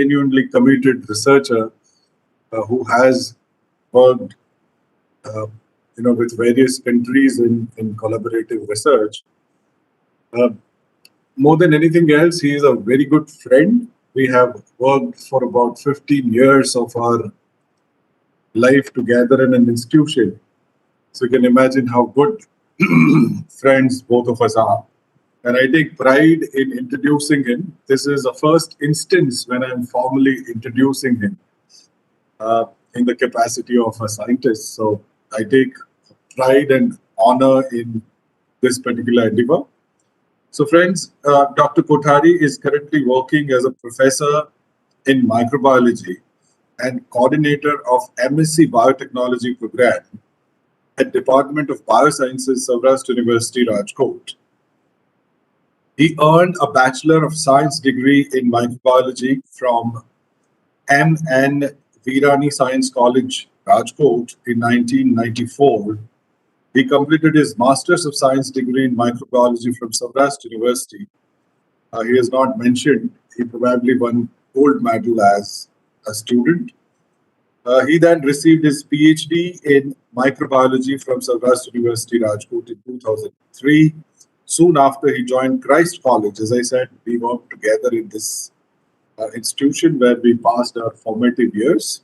genuinely committed researcher who has worked, with various countries in collaborative research. More than anything else, he is a very good friend. We have worked for about 15 years of our life together in an institution. So you can imagine how good friends both of us are. And I take pride in introducing him. This is the first instance when I'm formally introducing him in the capacity of a scientist. So I take pride and honor in this particular endeavor. So friends, Dr. Kothari is currently working as a professor in microbiology and coordinator of MSc Biotechnology program at Department of Biosciences, Saurashtra University, Rajkot. He earned a Bachelor of Science degree in microbiology from M.N. Virani Science College, Rajkot in 1994. He completed his Masters of Science degree in microbiology from Saurashtra University. He has not mentioned, he probably won gold medal as a student. He then received his PhD in microbiology from Saurashtra University, Rajkot in 2003. Soon after, he joined Christ College. As I said, we worked together in this institution where we passed our formative years.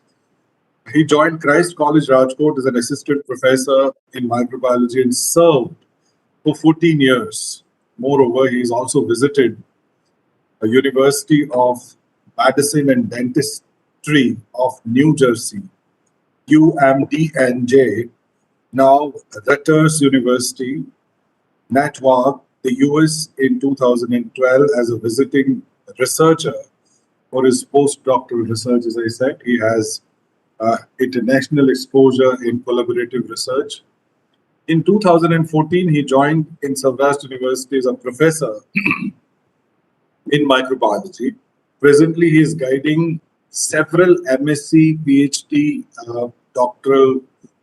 He joined Christ College, Rajkot as an assistant professor in microbiology and served for 14 years. Moreover, he's also visited the University of Medicine and Dentistry of New Jersey, UMDNJ, now Rutgers University, Newark, the US in 2012 as a visiting researcher for his postdoctoral research. As I said, he has international exposure in collaborative research. In 2014, he joined in Saurashtra University as a professor in microbiology. Presently, he is guiding several MSc, PhD, doctoral,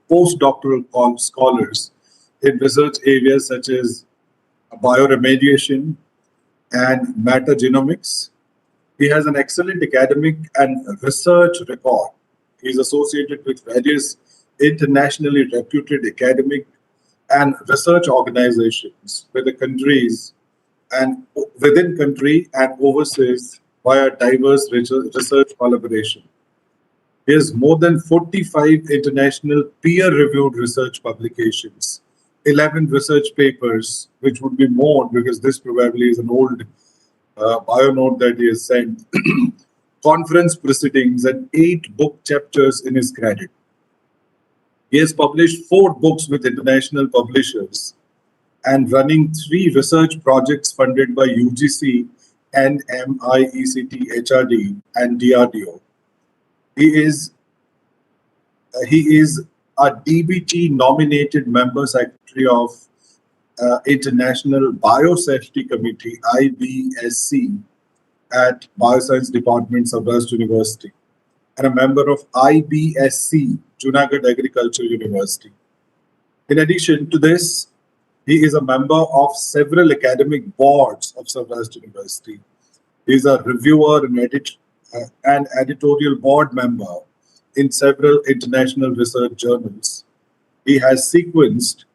postdoctoral scholars in research areas such as bioremediation and metagenomics. He has an excellent academic and research record. He is associated with various internationally reputed academic and research organizations with the countries and within country and overseas via diverse research collaboration. He has more than 45 international peer-reviewed research publications, 11 research papers, which would be more because this probably is an old bio note that he has sent, conference proceedings, and 8 book chapters in his credit. He has published 4 books with international publishers and running 3 research projects funded by UGC, NMIECT, H.d, and DRDO. He is a DBT nominated member secretary of International Biosafety Committee, IBSC, at Bioscience Department, Saurashtra University, and a member of IBSC, Junagadh Agriculture University. In addition to this, he is a member of several academic boards of Saurashtra University. He is a reviewer and editorial board member in several international research journals. He has sequenced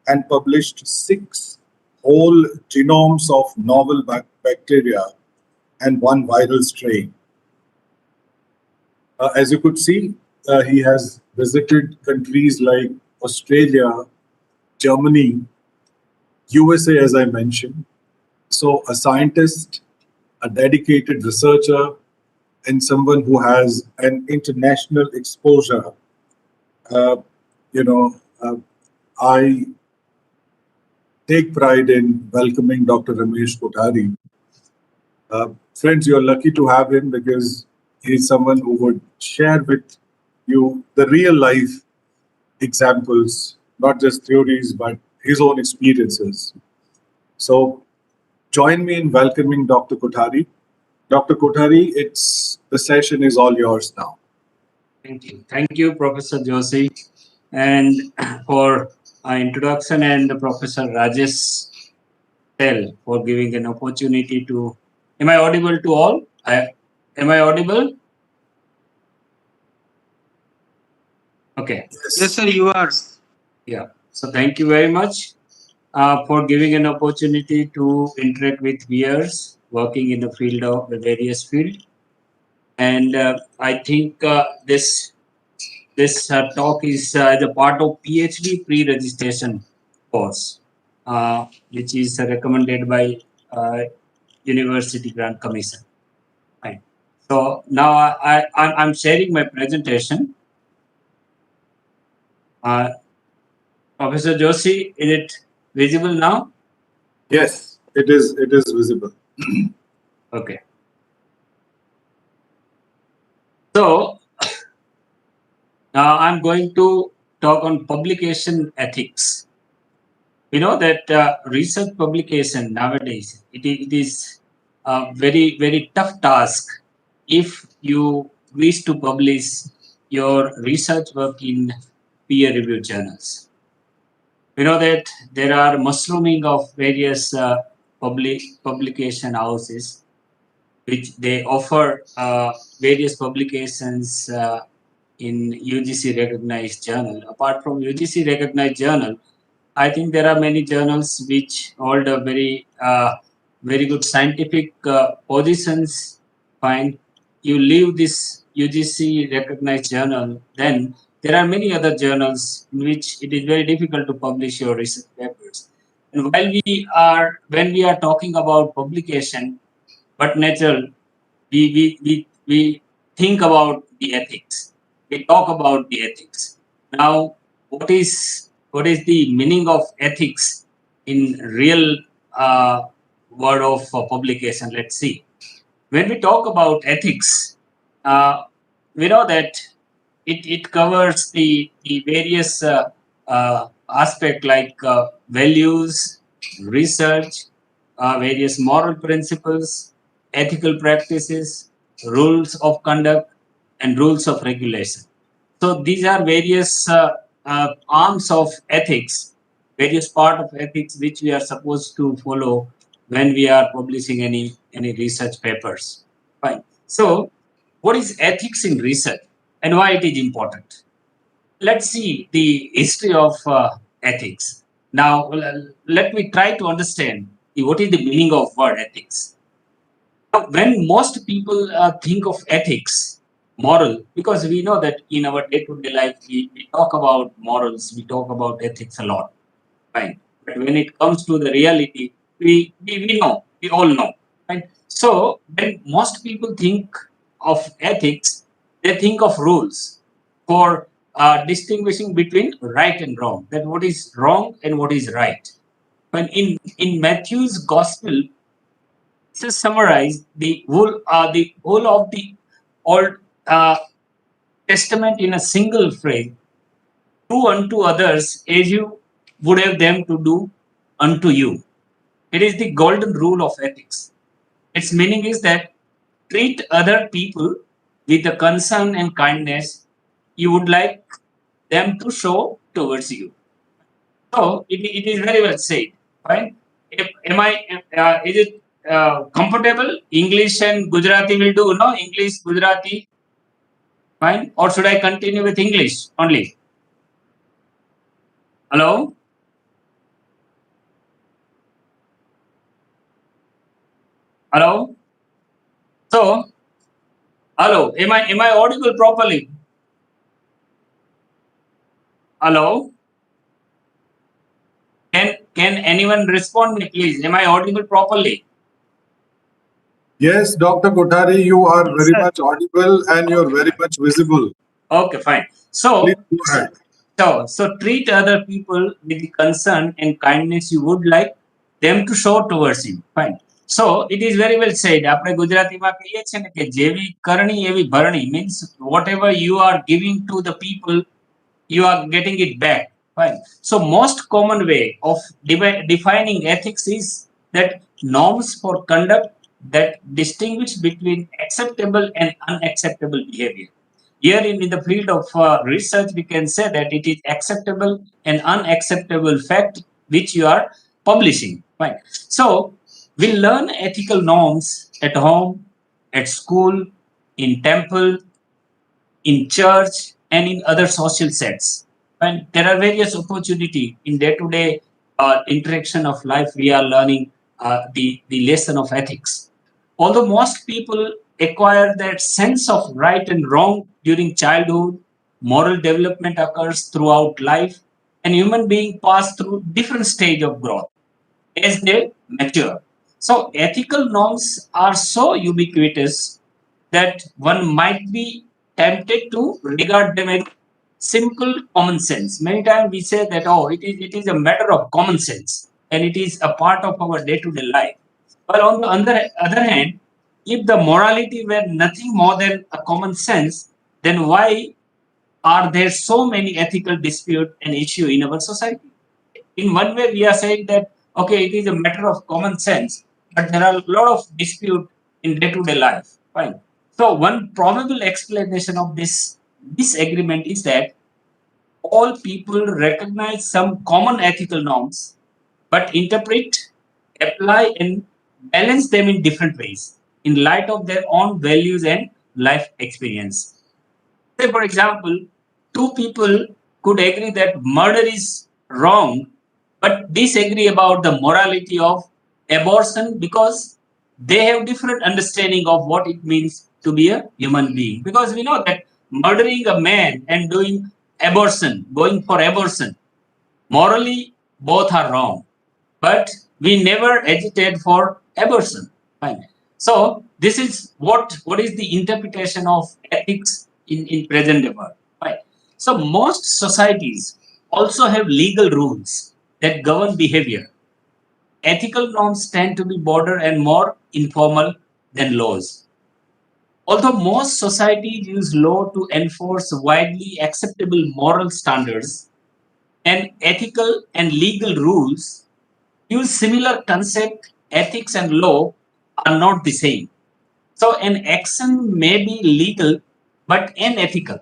and published 6 whole genomes of novel bacteria and 1 viral strain. As you could see, he has visited countries like Australia, Germany, USA, as I mentioned. So a scientist, a dedicated researcher, and someone who has an international exposure. I take pride in welcoming Dr. Ramesh Kothari. Friends, you're lucky to have him because he's someone who would share with you the real life examples, not just theories, but his own experiences. So join me in welcoming Dr. Kothari. Dr. Kothari, the session is all yours now. Thank you. Thank you, Professor Joshi, and for our introduction, and Professor Rajesh Tell for giving an opportunity to. Am I audible to all? Am I audible? Okay. Yes, sir, you are. Yeah. So thank you very much for giving an opportunity to interact with viewers working in the field of the various field. And I think this talk is as a part of PhD pre-registration course, which is recommended by University Grant Commission. Right. So now I'm sharing my presentation. Professor Joshi, is it visible now? Yes, it is visible. Okay. So now I'm going to talk on publication ethics. We know that research publication nowadays, it is a very tough task if you wish to publish your research work in peer-reviewed journals. We know that there are mushrooming of various publication houses which they offer various publications in UGC recognized journal. Apart from UGC recognized journal, I think there are many journals which hold a very good scientific positions. Fine, you leave this UGC recognized journal, then there are many other journals in which it is very difficult to publish your research papers. And when we are talking about publication, but natural, we think about the ethics. We talk about the ethics. Now, what is the meaning of ethics in real word of publication? Let's see. When we talk about ethics, we know that it covers the various aspect like values, research, various moral principles, ethical practices, rules of conduct, and rules of regulation. So these are various arms of ethics, various part of ethics which we are supposed to follow when we are publishing any research papers. Fine. So what is ethics in research and why it is important? Let's see the history of ethics. Now, let me try to understand what is the meaning of word ethics. Now, when most people think of ethics, moral, because we know that in our day-to-day life, we talk about morals, we talk about ethics a lot, right? But when it comes to the reality, we know, we all know, right? So when most people think of ethics, they think of rules for distinguishing between right and wrong, that what is wrong and what is right. When in Matthew's gospel, just summarize the whole of the Old Testament in a single phrase: "Do unto others as you would have them to do unto you." It is the golden rule of ethics. Its meaning is that treat other people with the concern and kindness you would like them to show towards you. So it is very well said. Fine. Am I? Is it comfortable? English and Gujarati will do. No, English, Gujarati. Fine. Or should I continue with English only? Hello. Hello. So, hello. Am I audible properly? Hello. Can anyone respond me, please? Am I audible properly? Yes, Dr. Kothari, you are very much audible and you're very much visible. Okay, fine. So, Please go ahead. so treat other people with the concern and kindness you would like them to show towards you. Fine. So it is very well said. આપણે ગુજરાતીમાં કહીએ છીએ ને કે જેવી કરણી એવી ભરણી, means whatever you are giving to the people, you are getting it back. Fine. So most common way of defining ethics is that norms for conduct that distinguish between acceptable and unacceptable behavior. Here in the field of research, we can say that it is acceptable and unacceptable fact which you are publishing. Right. So we learn ethical norms at home, at school, in temple, in church, and in other social sets. And there are various opportunity in day-to-day interaction of life. We are learning the lesson of ethics. Although most people acquire that sense of right and wrong during childhood, moral development occurs throughout life, and human beings pass through different stage of growth as they mature. So ethical norms are so ubiquitous that one might be tempted to regard them as simple common sense. Many times we say that, oh, it is a matter of common sense and it is a part of our day-to-day life. But on the other hand, if the morality were nothing more than a common sense, then why are there so many ethical dispute and issue in our society? In one way, we are saying that okay, it is a matter of common sense, but there are a lot of dispute in day-to-day life. Fine. So one probable explanation of this disagreement is that all people recognize some common ethical norms, but interpret, apply, and balance them in different ways in light of their own values and life experience. Say, for example, two people could agree that murder is wrong, but disagree about the morality of abortion because they have different understanding of what it means to be a human being. Because we know that murdering a man and doing abortion, going for abortion, morally both are wrong, but we never agitate for abortion. Fine. So this is what is the interpretation of ethics in present day world. Right. So most societies also have legal rules that govern behavior. Ethical norms tend to be broader and more informal than laws. Although most societies use law to enforce widely acceptable moral standards, and ethical and legal rules use similar concept, ethics and law are not the same. So an action may be legal but unethical,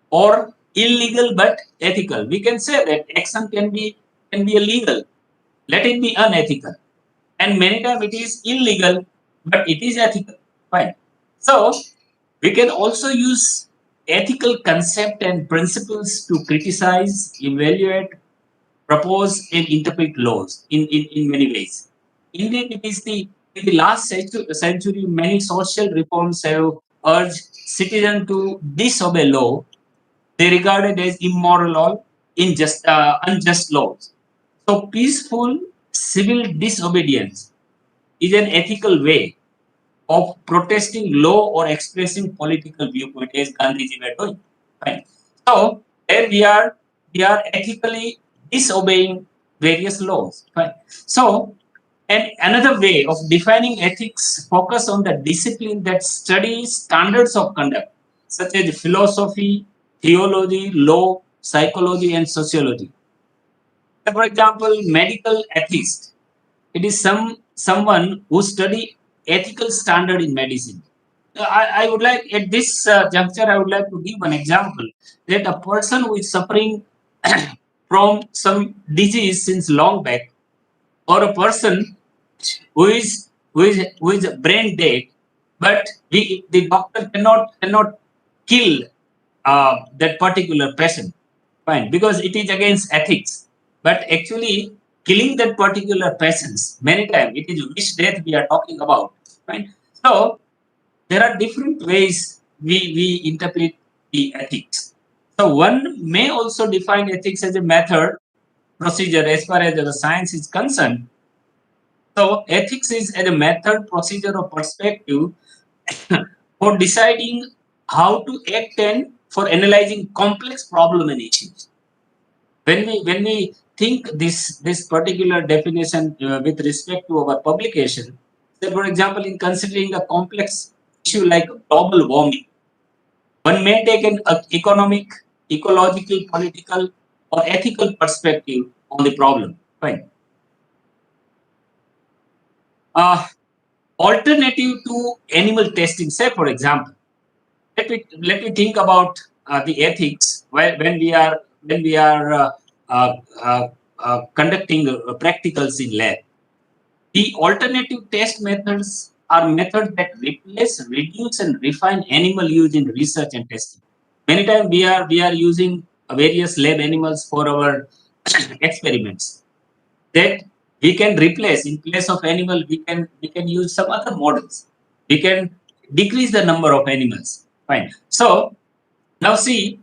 or illegal but ethical. We can say that action can be illegal, let it be unethical. And many times it is illegal, but it is ethical. Fine. So we can also use ethical concept and principles to criticize, evaluate, propose and interpret laws in many ways. Indeed, it is in the last century, many social reforms have urged citizens to disobey law they regarded as immoral or unjust laws. So, peaceful civil disobedience is an ethical way of protesting law or expressing political viewpoint, as Gandhiji were doing. Right? So, there we are ethically disobeying various laws. Right? So, and another way of defining ethics focus on the discipline that studies standards of conduct, such as philosophy, theology, law, psychology, and sociology. For example, medical ethics. It is someone who study ethical standard in medicine. I would like at this juncture I would like to give an example that a person who is suffering from some disease since long back, or a person who is brain dead, but the doctor cannot kill that particular patient. Fine, because it is against ethics. But actually, killing that particular patients many times it is wish death we are talking about. Right. So there are different ways we interpret the ethics. So one may also define ethics as a method procedure as far as the science is concerned. So ethics is a method, procedure, or perspective for deciding how to act and for analyzing complex problem and issues. When we think this particular definition with respect to our publication, say for example, in considering a complex issue like global warming, one may take an economic, ecological, political, or ethical perspective on the problem. Fine. Uh, Alternative to animal testing, say for example, let me think about the ethics when we are uh, uh, conducting practicals in lab. The alternative test methods are methods that replace, reduce, and refine animal use in research and testing. Many times we are using various lab animals for our experiments. That we can replace in place of animal, we can use some other models. We can decrease the number of animals. Fine. So now see,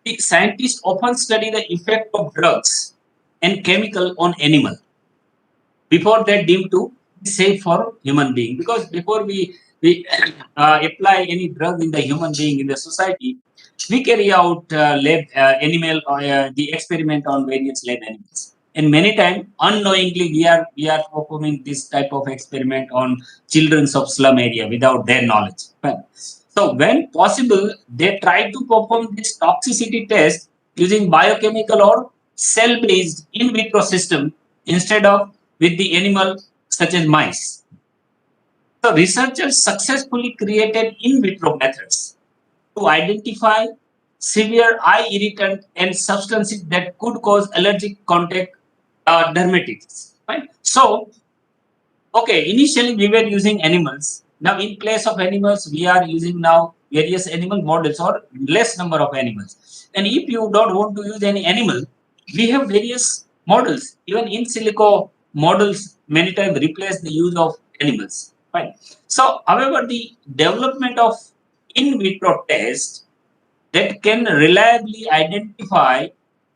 the scientists often study the effect of drugs and chemical on animal before they deem to be safe for human being. Because before we apply any drug in the human being in the society, we carry out lab animal the experiment on various lab animals. And many times unknowingly we are performing this type of experiment on children of slum area without their knowledge. Fine. So when possible, they try to perform this toxicity test using biochemical or cell-based in vitro system instead of with the animal such as mice. So researchers successfully created in vitro methods to identify severe eye irritant and substances that could cause allergic contact dermatitis. Right? So, okay, initially we were using animals. Now, in place of animals, we are using now various animal models or less number of animals. And if you don't want to use any animal, we have various models. Even in silico models, many times replace the use of animals. Fine. So, however, the development of in vitro test that can reliably identify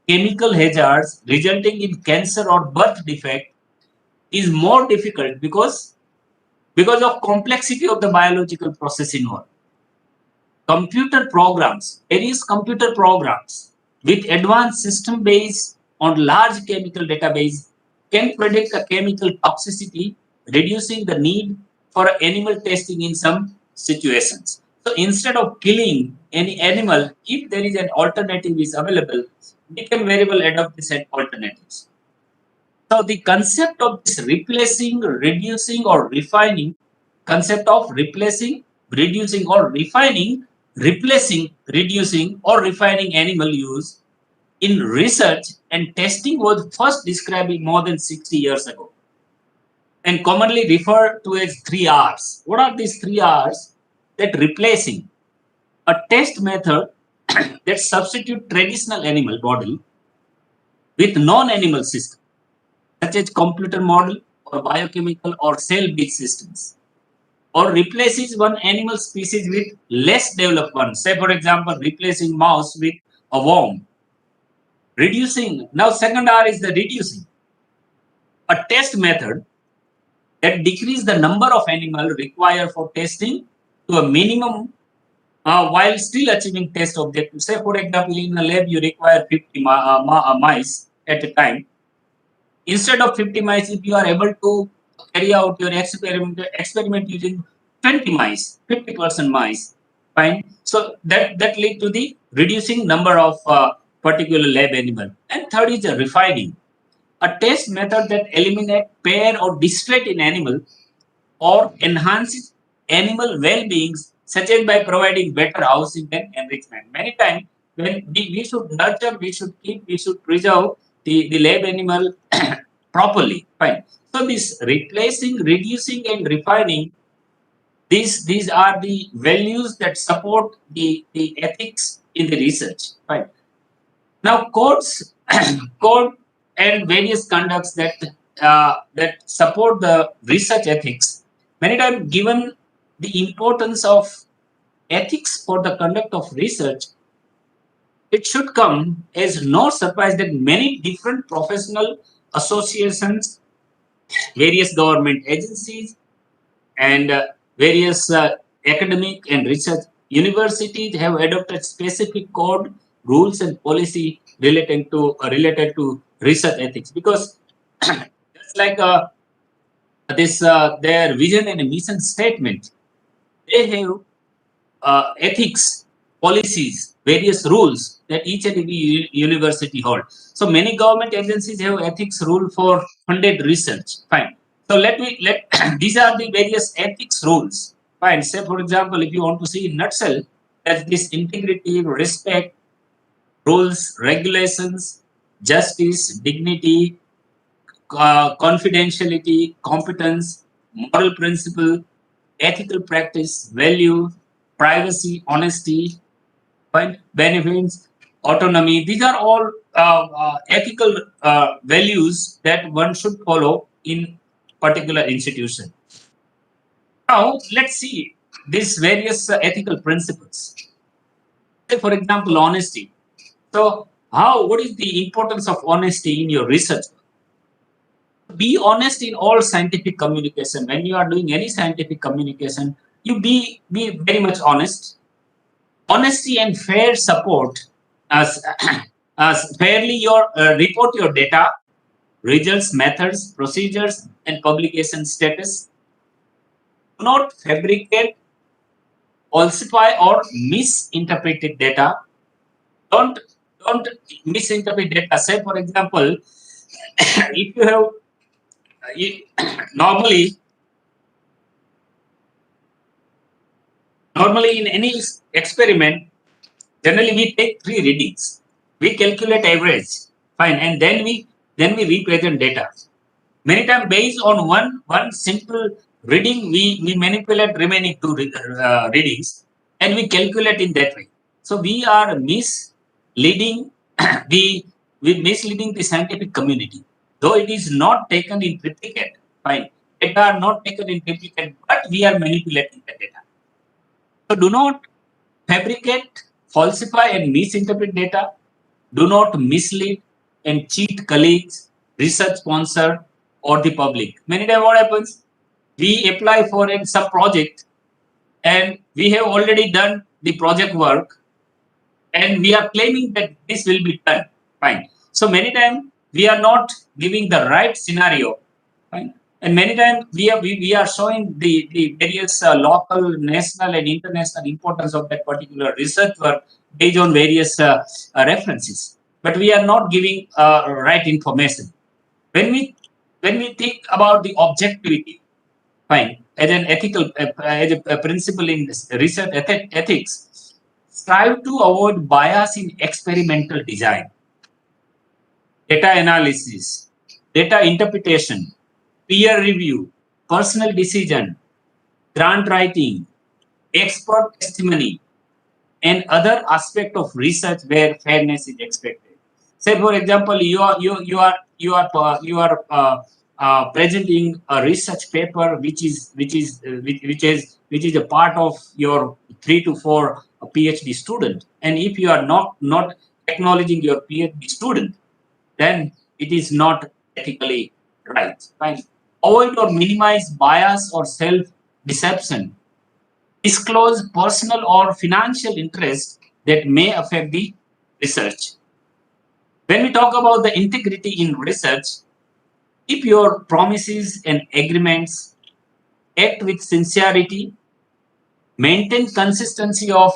chemical hazards resulting in cancer or birth defect is more difficult because of complexity of the biological process involved. Computer programs, various computer programs with advanced system based on large chemical database can predict a chemical toxicity, reducing the need for animal testing in some situations. So instead of killing any animal, if there is an alternative is available, we can very well adopt this alternatives. So the concept of this replacing, reducing, or refining, concept of replacing, reducing, or refining, replacing, reducing, or refining animal use in research and testing was first described more than 60 years ago and commonly referred to as 3 Rs. What are these 3 Rs? That replacing a test method that substitute traditional animal model with non-animal system such as computer model or biochemical or cell-based systems, or replaces one animal species with less developed one. Say, for example, replacing mouse with a worm. Reducing. Now, second R is the reducing. A test method that decrease the number of animals required for testing to a minimum while still achieving test objective. Say, for example, in a lab, you require 50 mice at a time. Instead of 50 mice, if you are able to carry out your experiment using 20 mice, 50% mice, fine. So that lead to the reducing number of particular lab animal. And third is the refining, a test method that eliminate pair or defect in animal or enhances animal well-being, such as by providing better housing and enrichment. Many times, when we should nurture, we should keep, we should preserve the lab animal properly. Fine. So this replacing, reducing, and refining, these are the values that support the ethics in the research. Fine. Now, codes, code and various conducts that support the research ethics. Many times, given the importance of ethics for the conduct of research, it should come as no surprise that many different professional associations, various government agencies, and various academic and research universities have adopted specific code, rules, and policy related to research ethics. Because just like this, their vision and mission statement, they have ethics, policies, various rules that each and every university hold. So many government agencies have ethics rule for funded research. Fine. So let these are the various ethics rules. Fine. Say for example, if you want to see in nutshell, that this integrity, respect, rules, regulations, justice, dignity, confidentiality, competence, moral principle, ethical practice, value, privacy, honesty, fine, benefits, autonomy. These are all ethical values that one should follow in particular institution. Now, let's see these various ethical principles. Say, for example, honesty. So, what is the importance of honesty in your research? Be honest in all scientific communication. When you are doing any scientific communication, you be very much honest. Honesty and fair support as as fairly your report your data, results, methods, procedures, and publication status. Do not fabricate, falsify, or misinterpret data. Don't misinterpret data. Say, for example, if you have you, normally normally in any experiment, generally we take 3 readings. We calculate average, fine, and then we represent data. Many times based on one simple reading, we manipulate remaining 2 readings and we calculate in that way. So we are misleading the we misleading the scientific community, though it is not taken in triplicate. Fine, data are not taken in triplicate, but we are manipulating the data. So do not fabricate, falsify, and misinterpret data. Do not mislead and cheat colleagues, research sponsor, or the public. Many times, what happens? We apply for some project, and we have already done the project work, and we are claiming that this will be done. Fine. So many times we are not giving the right scenario. Fine. And many times we are showing the various local, national, and international importance of that particular research work based on various references. But we are not giving right information. When we think about the objectivity, fine, as an ethical as a principle in research ethics, strive to avoid bias in experimental design, data analysis, data interpretation, peer review, personal decision, grant writing, expert testimony, and other aspect of research where fairness is expected. Say, for example, presenting a research paper which is a part of your 3 to 4 PhD student, and if you are not acknowledging your PhD student, then it is not ethically right. Fine. Avoid or minimize bias or self deception. Disclose personal or financial interests that may affect the research. When we talk about the integrity in research, keep your promises and agreements, act with sincerity, maintain consistency of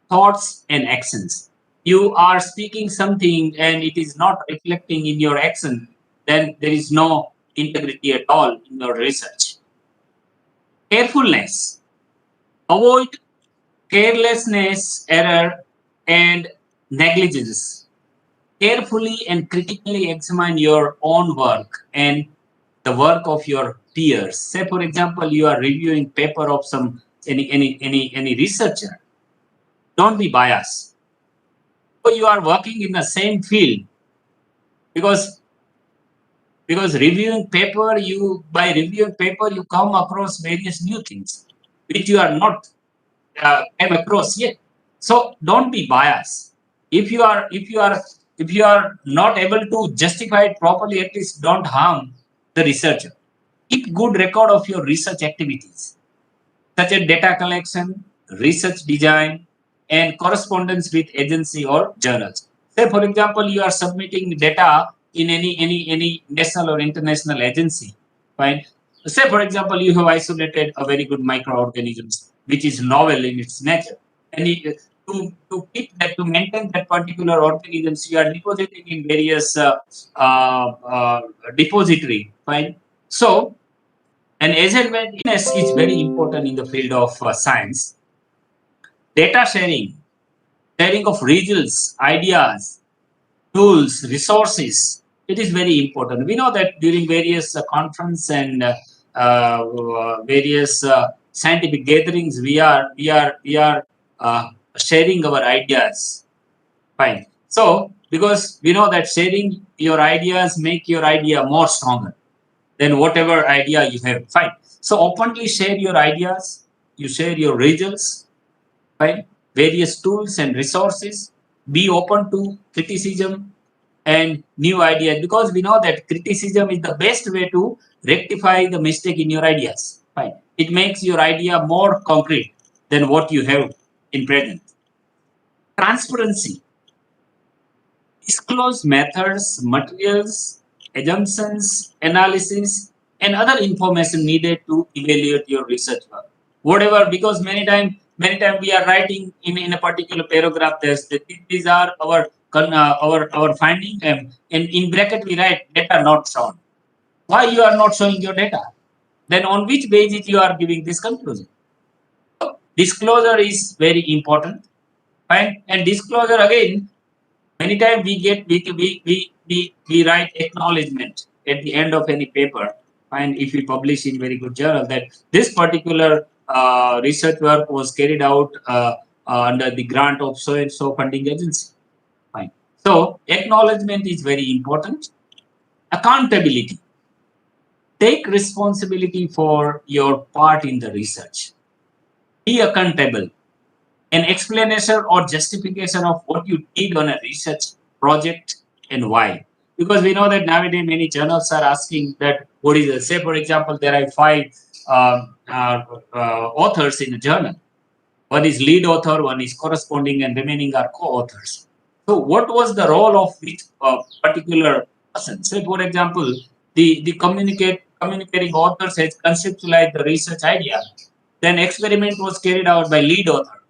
thoughts and actions. You are speaking something and it is not reflecting in your action, then there is no integrity at all in your research. Carefulness. Avoid carelessness, error, and negligence. Carefully and critically examine your own work and the work of your peers. Say, for example, you are reviewing paper of any researcher. Don't be biased. So you are working in the same field, because reviewing paper, by reviewing paper you come across various new things which you are not came across yet. So don't be biased. If you are not able to justify it properly, at least don't harm the researcher. Keep good record of your research activities, such as data collection, research design, and correspondence with agency or journals. Say, for example, you are submitting data in any national or international agency. Fine. Say, for example, you have isolated a very good microorganisms which is novel in its nature, and to maintain that particular organisms, you are depositing in various depository. Fine. So and agentness is very important in the field of science. Data sharing of results, ideas, tools, resources, it is very important. We know that during various conference and various scientific gatherings, we are sharing our ideas. Fine. So because we know that sharing your ideas make your idea more stronger than whatever idea you have. Fine. So openly share your ideas. You share your results. Fine. Various tools and resources. Be open to criticism and new ideas, because we know that criticism is the best way to rectify the mistake in your ideas. Fine. It makes your idea more concrete than what you have in present. Transparency. Disclose methods, materials, assumptions, analysis, and other information needed to evaluate your research work. Whatever, because many time we are writing in a particular paragraph, these are our finding, and in bracket we write data not shown. Why you are not showing your data? Then on which basis you are giving this conclusion? So disclosure is very important. Fine. And disclosure again, many times we write acknowledgement at the end of any paper, and if we publish in very good journal that this particular research work was carried out under the grant of so and so funding agency. Fine. So acknowledgement is very important. Accountability. Take responsibility for your part in the research. Be accountable. An explanation or justification of what you did on a research project and why. Because we know that nowadays many journals are asking that what is it? Say, for example, there are five authors in a journal. One is lead author, one is corresponding, and remaining are co-authors. So, what was the role of each particular person? Say, for example, the communicating authors has conceptualized the research idea. Then experiment was carried out by lead author.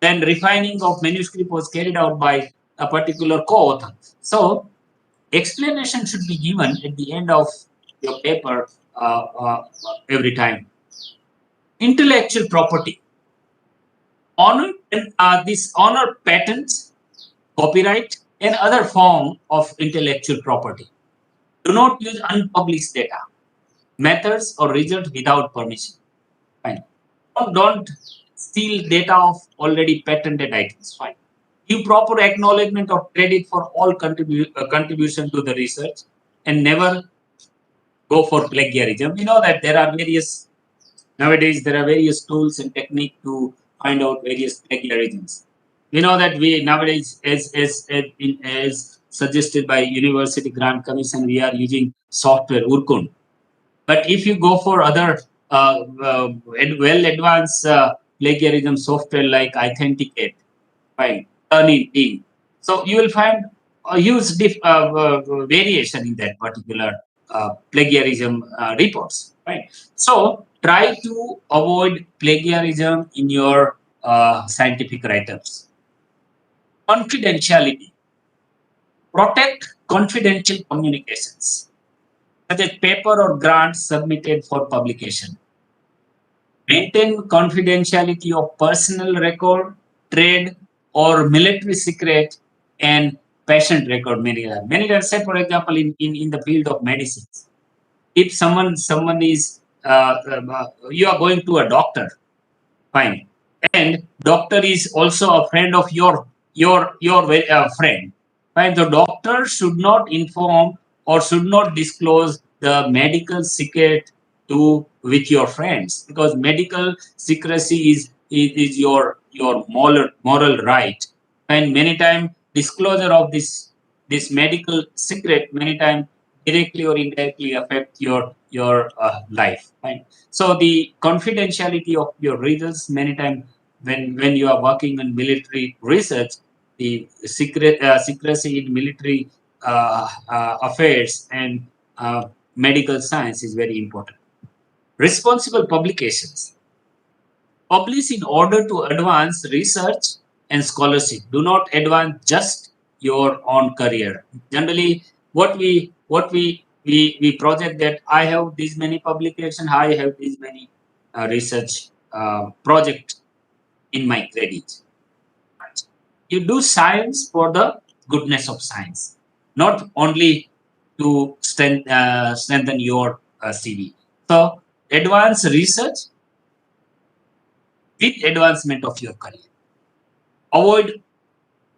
Then refining of manuscript was carried out by a particular co-author. So explanation should be given at the end of your paper every time. Intellectual property. Honor this honor patents, copyright, and other form of intellectual property. Do not use unpublished data, methods, or results without permission. Fine. Don't steal data of already patented items. Fine. Give proper acknowledgement of credit for all contribution to the research, and never go for plagiarism. We know that nowadays there are various tools and technique to find out various plagiarisms. We know that we nowadays, as suggested by University Grant Commission, we are using software Urkun. But if you go for other well advanced plagiarism software like Authenticate, fine, Turnitin, so you will find a huge variation in that particular plagiarism reports. Right. So try to avoid plagiarism in your scientific writers. Confidentiality. Protect confidential communications, such as paper or grants submitted for publication. Maintain confidentiality of personal record, trade, or military secret, and patient record. Many times, say for example, in the field of medicine, if someone is you are going to a doctor, fine, and doctor is also a friend of your friend, fine. The doctor should not inform or should not disclose the medical secret to with your friends, because medical secrecy is your moral right, and many times disclosure of this medical secret many times directly or indirectly affect your life. Right? So the confidentiality of your results many times when you are working on military research, the secrecy in military affairs and medical science is very important. Responsible publications. Publish in order to advance research and scholarship. Do not advance just your own career. Generally, what we project that I have these many publications, I have these many research project in my credit. You do science for the goodness of science, not only to strengthen your CV. So, advanced research, with advancement of your career. Avoid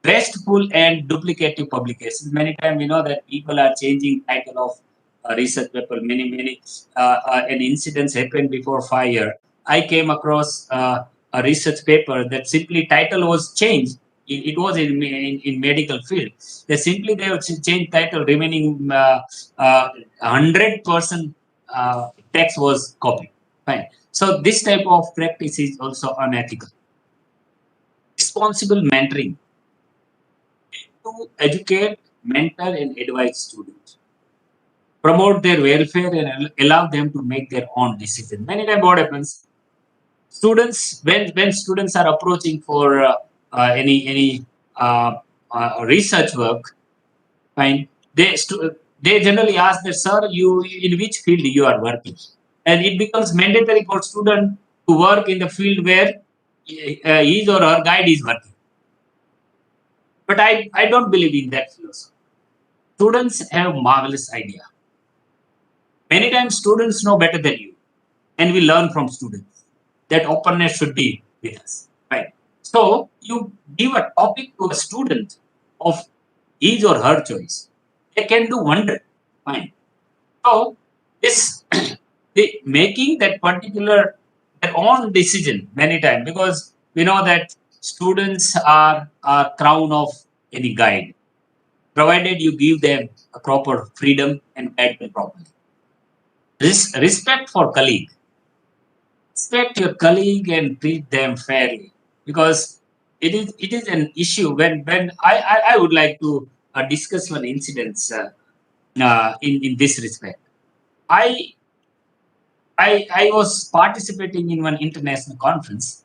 wasteful and duplicative publications. Many times we know that people are changing title of a research paper. Many an incidents happened before 5 years. I came across a research paper that simply title was changed. It was in medical field. They have changed title, remaining 100% text was copied. Fine. So this type of practice is also unethical. Responsible mentoring to educate, mentor, and advise students, promote their welfare, and allow them to make their own decision. Many times, what happens? Students, when students are approaching for any research work, fine, they generally ask that, sir, you in which field you are working, and it becomes mandatory for student to work in the field where his or her guide is working. But I don't believe in that philosophy. Students have marvelous idea. Many times students know better than you, and we learn from students. That openness should be with us, right? So you give a topic to a student of his or her choice. They can do wonder. Fine. So this the making that particular their own decision many times, because we know that students are crown of any guide, provided you give them a proper freedom and guide them properly. Respect for colleague. Respect your colleague and treat them fairly, because it is an issue when I would like to discuss one incident in this respect. I I was participating in one international conference,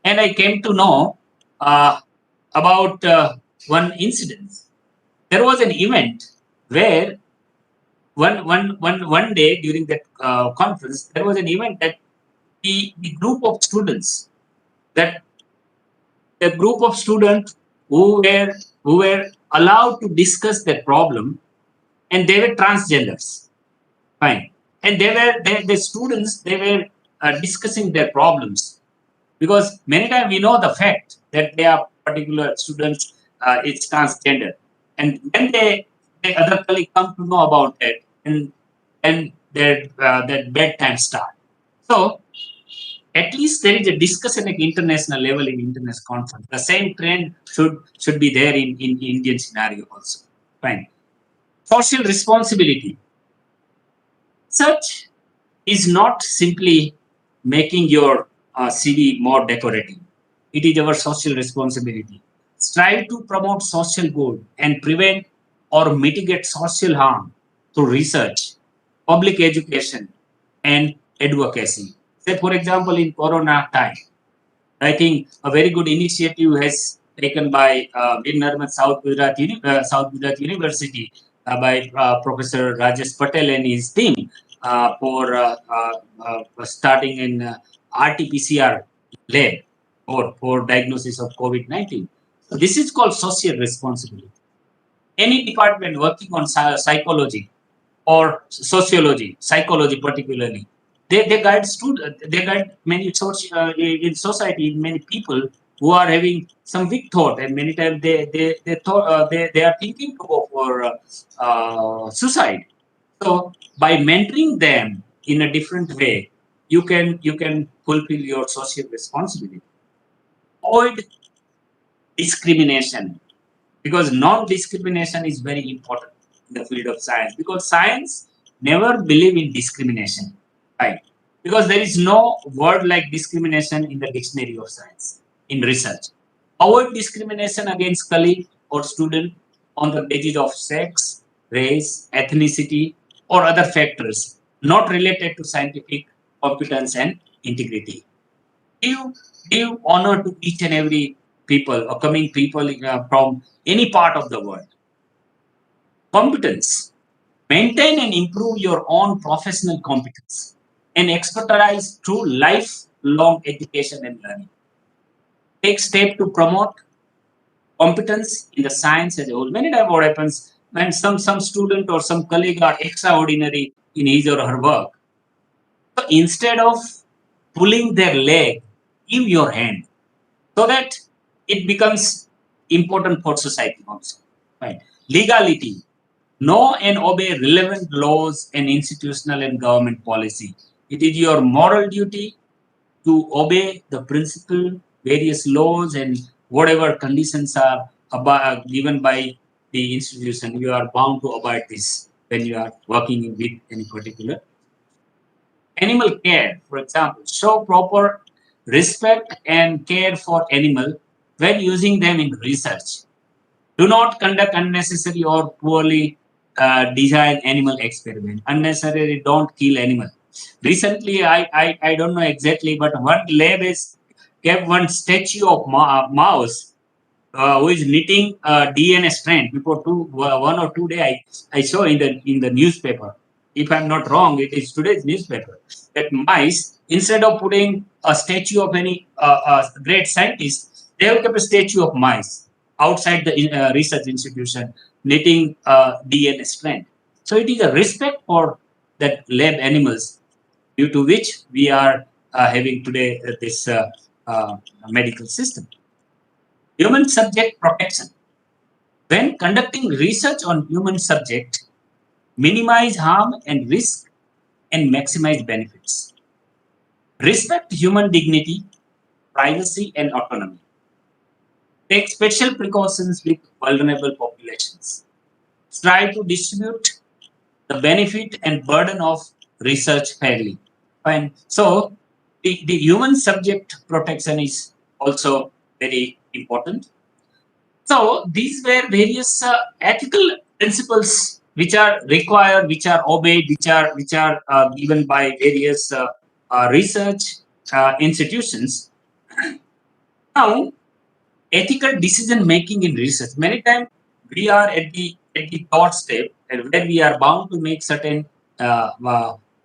and I came to know about one incident. There was an event where one day during that conference, there was an event that the group of students, that the group of students who were allowed to discuss their problem, and they were transgenders. Fine. And the students, they were discussing their problems, because many times we know the fact that they are particular students is transgender, and when the other colleague come to know about it, and that bad time start. So at least there is a discussion at international level in international conference. The same trend should be there in Indian scenario also. Fine. Social responsibility. Such is not simply making your CV more decorative. It is our social responsibility. Strive to promote social good and prevent or mitigate social harm through research, public education, and advocacy. Say, for example, in Corona time, I think a very good initiative has taken by South Gujarat University by Professor Rajesh Patel and his team for starting an RT-PCR lab for diagnosis of COVID-19. So this is called social responsibility. Any department working on psychology or sociology, psychology particularly, they guide students, they guide many in society, many people who are having some weak thought, and many times they are thinking to go for suicide. So by mentoring them in a different way, you can fulfill your social responsibility. Avoid discrimination, because non-discrimination is very important in the field of science, because science never believe in discrimination, right? Because there is no word like discrimination in the dictionary of science in research. Avoid discrimination against colleague or student on the basis of sex, race, ethnicity, or other factors not related to scientific competence and integrity. Give honor to each and every people or coming people from any part of the world. Competence. Maintain and improve your own professional competence and expertise through lifelong education and learning. Take steps to promote competence in the science as a whole. Many times what happens when some student or some colleague are extraordinary in his or her work, so instead of pulling their leg give your hand so that it becomes important for society also. Right? Legality. Know and obey relevant laws and institutional and government policy. It is your moral duty to obey the principle, various laws, and whatever conditions are given by the institution. You are bound to abide this when you are working with any particular animal care. For example, show proper respect and care for animal when using them in research. Do not conduct unnecessary or poorly designed animal experiment. Unnecessarily don't kill animal. Recently, I don't know exactly, but one lab has kept one statue of mouse who is knitting DNA strand. Before 1 or 2 days, I saw in the newspaper. If I'm not wrong, it is today's newspaper that mice, instead of putting a statue of any great scientist, they have kept a statue of mice outside the research institution knitting DNA strand. So it is a respect for that lab animals, due to which we are having today this medical system. Human subject protection. When conducting research on human subject, minimize harm and risk and maximize benefits. Respect human dignity, privacy, and autonomy. Take special precautions with vulnerable populations. Strive to distribute the benefit and burden of research fairly. Fine. So the human subject protection is also very important. So these were various ethical principles which are required, which are obeyed, which are given by various research institutions. Now, ethical decision making in research. Many times we are at the thought step, and where we are bound to make certain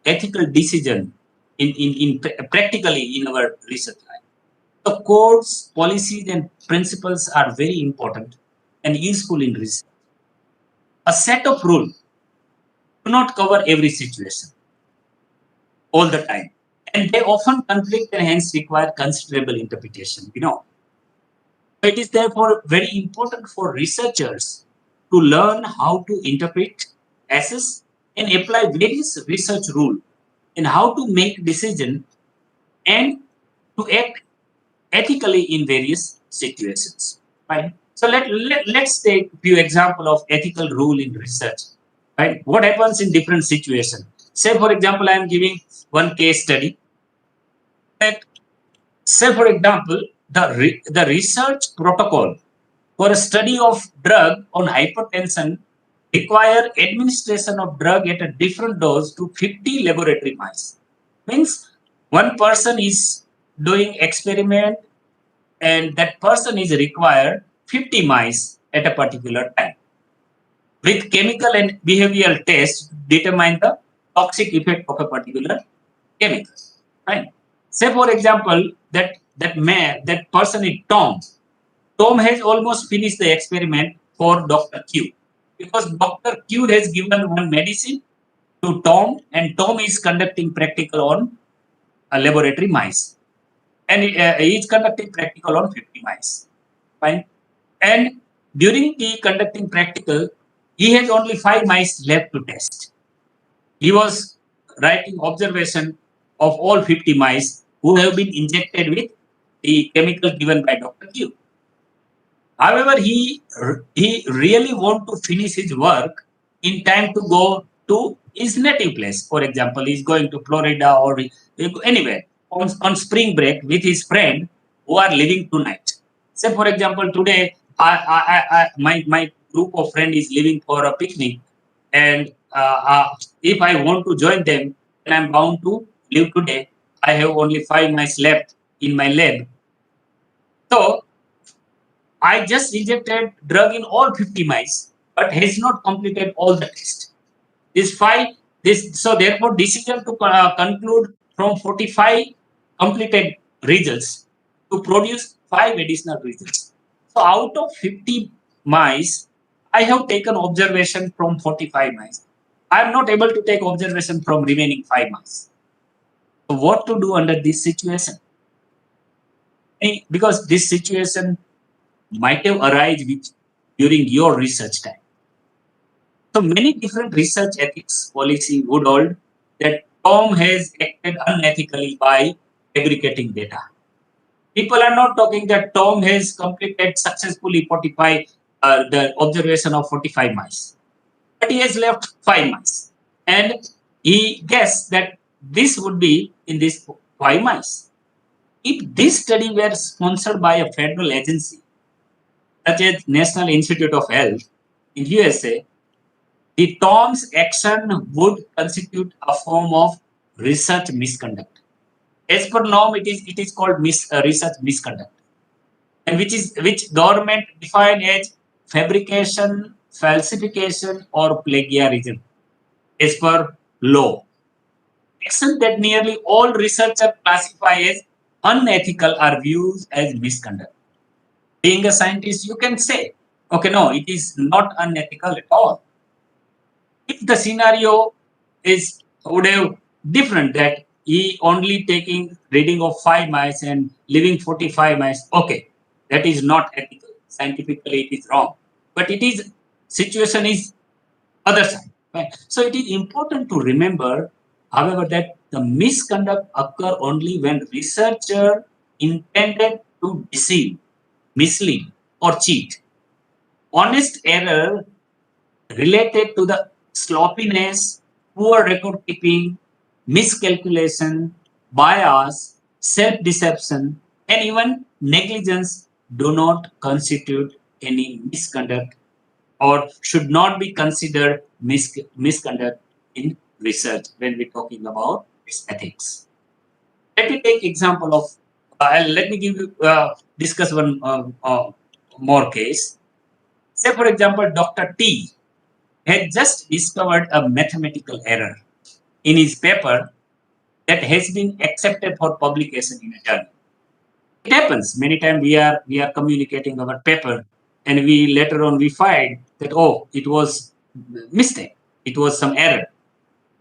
ethical decision in practically in our research life. The codes, policies, and principles are very important and useful in research. A set of rules do not cover every situation all the time, and they often conflict and hence require considerable interpretation. It is therefore very important for researchers to learn how to interpret, assess, and apply various research rules and how to make decision and to act ethically in various situations. Right. So let's take a few example of ethical rule in research. Right. What happens in different situations? Say, for example, I am giving one case study that, say, for example, the research protocol for a study of drug on hypertension require administration of drug at a different dose to 50 laboratory mice. Means one person is doing experiment and that person is required 50 mice at a particular time. With chemical and behavioral tests determine the toxic effect of a particular chemical. Right? Say, for example, that person is Tom. Tom has almost finished the experiment for Dr. Q, because Dr. Q has given one medicine to Tom, and Tom is conducting practical on a laboratory mice, and he is conducting practical on 50 mice. Fine. And during the conducting practical, he has only 5 mice left to test. He was writing observation of all 50 mice who have been injected with the chemical given by Dr. Q. However, he really want to finish his work in time to go to his native place. For example, he's going to Florida or anywhere on spring break with his friend who are living tonight. Say, for example, today my group of friends is leaving for a picnic, and if I want to join them, then I'm bound to leave today. I have only 5 mice left in my lab. So I just injected drug in all 50 mice, but has not completed all the tests. So therefore decision to conclude from 45 completed results to produce 5 additional results. So out of 50 mice, I have taken observation from 45 mice. I am not able to take observation from remaining 5 mice. So what to do under this situation? because this situation might have arisen during your research time. So many different research ethics policy would hold that Tom has acted unethically by fabricating data. People are not talking that Tom has completed successfully 45 the observation of 45 mice, but he has left 5 mice, and he guessed that this would be in these 5 mice. If this study were sponsored by a federal agency such as National Institute of Health in USA, the Tom's action would constitute a form of research misconduct. As per norm, it is called research misconduct, and which government define as fabrication, falsification, or plagiarism as per law. Action that nearly all researchers classify as unethical are viewed as misconduct. Being a scientist, you can say, okay, no, it is not unethical at all. If the scenario is would have different, that he only taking reading of 5 mice and leaving 45 mice, okay, that is not ethical. Scientifically, it is wrong. But it is situation is other side. Right? So it is important to remember, however, that the misconduct occur only when researcher intended to deceive, mislead, or cheat. Honest error related to the sloppiness, poor record keeping, miscalculation, bias, self deception, and even negligence do not constitute any misconduct or should not be considered misconduct in research when we're talking about this ethics. Let me take example of, let me give you, discuss one more case. Say, for example, Dr. T had just discovered a mathematical error in his paper that has been accepted for publication in a journal. It happens many times. We are communicating our paper, and we later on we find that, oh, it was mistake. It was some error.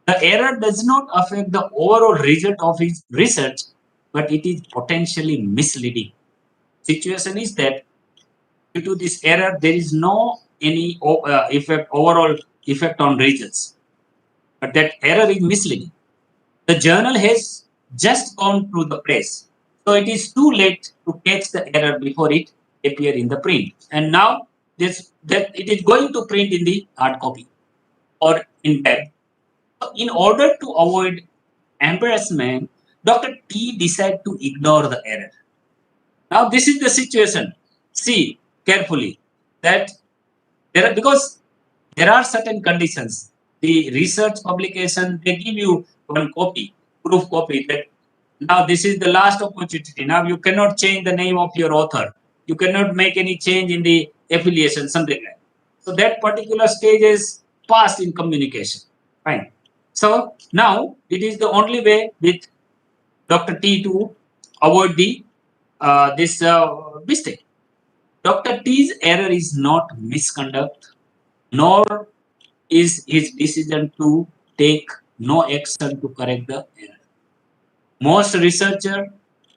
The error does not affect the overall result of his research, but it is potentially misleading. Situation is that due to this error, there is no any overall effect on results, but that error is misleading. The journal has just gone through the press, so it is too late to catch the error before it appear in the print. And now that it is going to print in the hard copy or in web. So in order to avoid embarrassment, Dr. T decided to ignore the error. Now this is the situation. See carefully that because there are certain conditions. The research publication, they give you one copy, proof copy, that now this is the last opportunity. Now you cannot change the name of your author. You cannot make any change in the affiliation, something like that. So that particular stage is passed in communication. Fine. So now it is the only way with Dr. T to avoid the this mistake. Dr. T's error is not misconduct, nor is his decision to take no action to correct the error. Most researchers,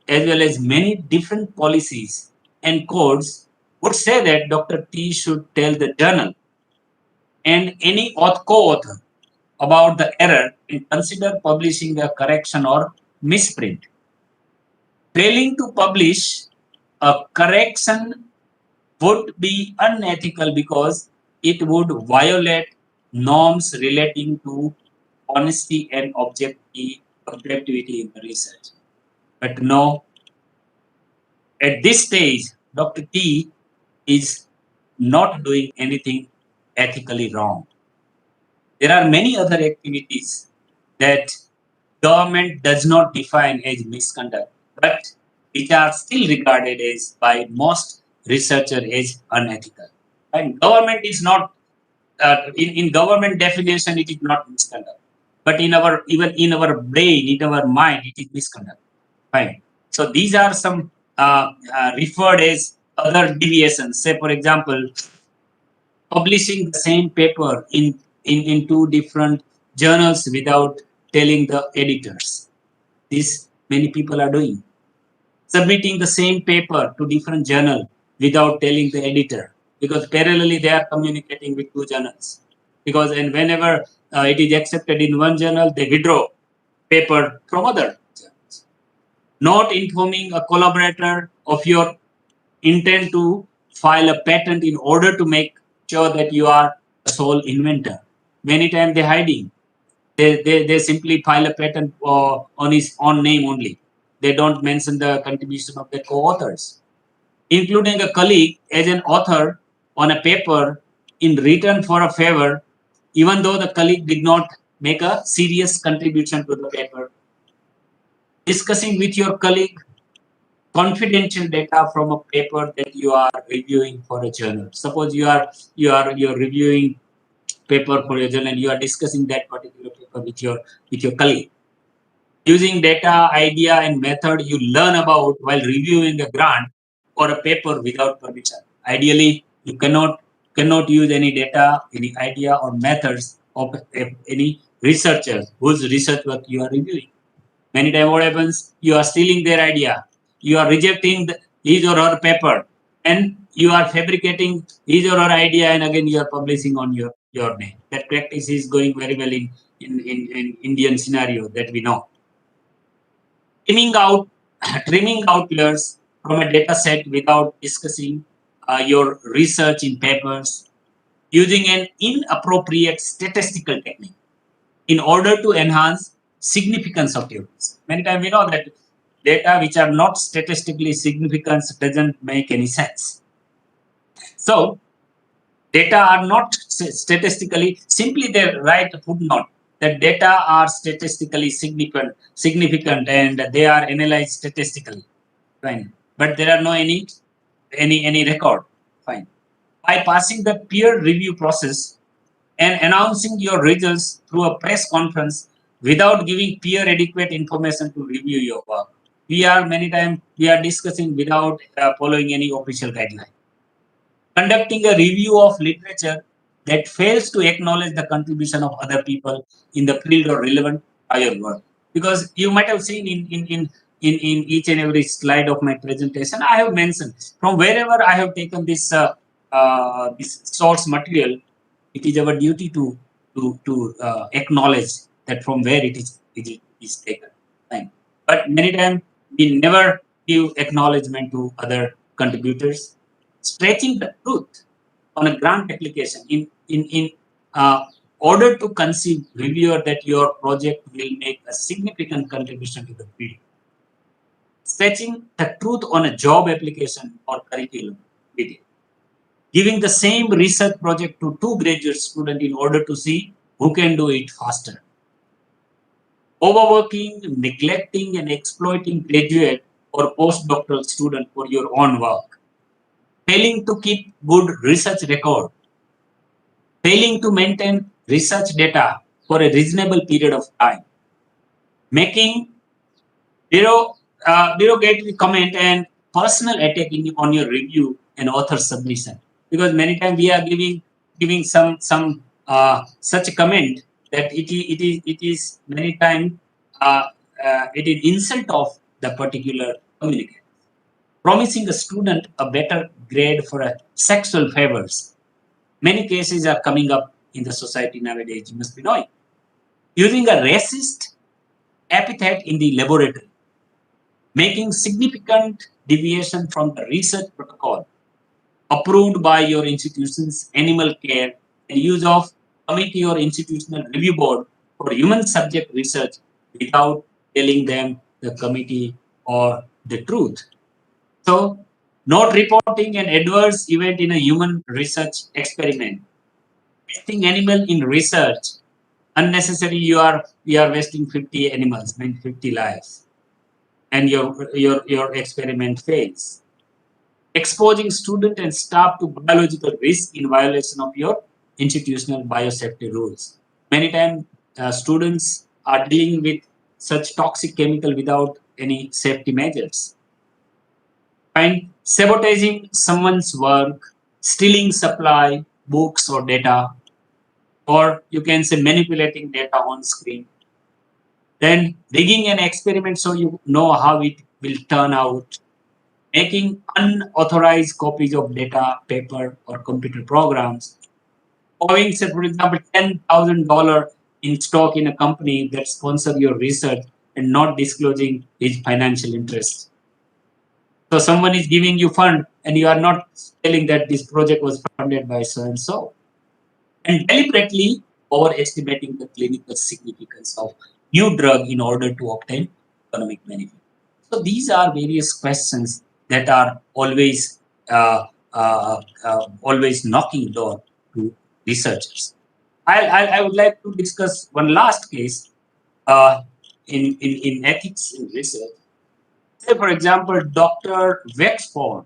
as well as many different policies and codes, would say that Dr. T should tell the journal and any co-author about the error and consider publishing a correction or misprint. Failing to publish a correction would be unethical because it would violate norms relating to honesty and objectivity in the research. But no, at this stage, Dr. T is not doing anything ethically wrong. There are many other activities that government does not define as misconduct, but which are still regarded as by most researchers as unethical. And government is not in government definition it is not misconduct, but in our even in our brain, in our mind, it is misconduct. Fine. So these are some referred as other deviations. Say, for example, publishing the same paper in two different journals without telling the editors. This many people are doing. submitting the same paper to different journal without telling the editor, because parallelly they are communicating with two journals. Because and whenever it is accepted in one journal, they withdraw paper from other journals. Not informing a collaborator of your intent to file a patent in order to make sure that you are the sole inventor. Many times they're hiding. They simply file a patent on his own name only. They don't mention the contribution of the co-authors. Including a colleague as an author on a paper in return for a favor, even though the colleague did not make a serious contribution to the paper. Discussing with your colleague confidential data from a paper that you are reviewing for a journal. Suppose you're reviewing paper for your journal and you are discussing that particular paper with your colleague. Using data, idea, and method you learn about while reviewing a grant or a paper without permission. Ideally, you cannot use any data, any idea, or methods of any researcher whose research work you are reviewing. Many times, what happens? You are stealing their idea. You are rejecting his or her paper, and you are fabricating his or her idea, and again you are publishing on your name. That practice is going very well in Indian scenario that we know. Trimming out layers from a data set without discussing your research in papers, using an inappropriate statistical technique in order to enhance significance of your research. Many times we know that data which are not statistically significant doesn't make any sense. So data are not statistically, simply they write a footnote that data are statistically significant and they are analyzed statistically. Fine. But there are no any record. Fine. By passing the peer review process and announcing your results through a press conference without giving peer adequate information to review your work. Many times we are discussing without following any official guideline. Conducting a review of literature that fails to acknowledge the contribution of other people in the field or relevant to your work. Because you might have seen in each and every slide of my presentation, I have mentioned from wherever I have taken this source material, it is our duty to acknowledge that from where it is taken. Fine. But many times we never give acknowledgement to other contributors. Stretching the truth on a grant application in order to conceive reviewer that your project will make a significant contribution to the field. Stretching the truth on a job application or curriculum video. Giving the same research project to two graduate students in order to see who can do it faster. Overworking, neglecting, and exploiting graduate or postdoctoral student for your own work. Failing to keep good research record. Failing to maintain research data for a reasonable period of time. Making derogatory comment and personal attacking on your review and author submission. Because many times we are giving some such a comment that it is many times it is insult of the particular communicator. Promising a student a better grade for a sexual favors. Many cases are coming up in the society nowadays, you must be knowing. Using a racist epithet in the laboratory. Making significant deviation from the research protocol approved by your institution's animal care and use of committee or institutional review board for human subject research without telling them the committee or the truth. So, not reporting an adverse event in a human research experiment. Wasting animal in research. Unnecessary, we are wasting 50 animals, mean 50 lives. And your experiment fails. Exposing student and staff to biological risk in violation of your institutional biosafety rules. Many times students are dealing with such toxic chemical without any safety measures. And sabotaging someone's work, stealing supply, books or data, or you can say manipulating data on screen. Then rigging an experiment so you know how it will turn out. making unauthorized copies of data, paper, or computer programs, owing, say, for example, $10,000 in stock in a company that sponsors your research and not disclosing his financial interest. So someone is giving you fund and you are not telling that this project was funded by so and so, and deliberately overestimating the clinical significance of new drug in order to obtain economic benefit. So these are various questions that are always knocking door to researchers. I would like to discuss one last case uh, in ethics in research. Say, for example, Dr. Wexford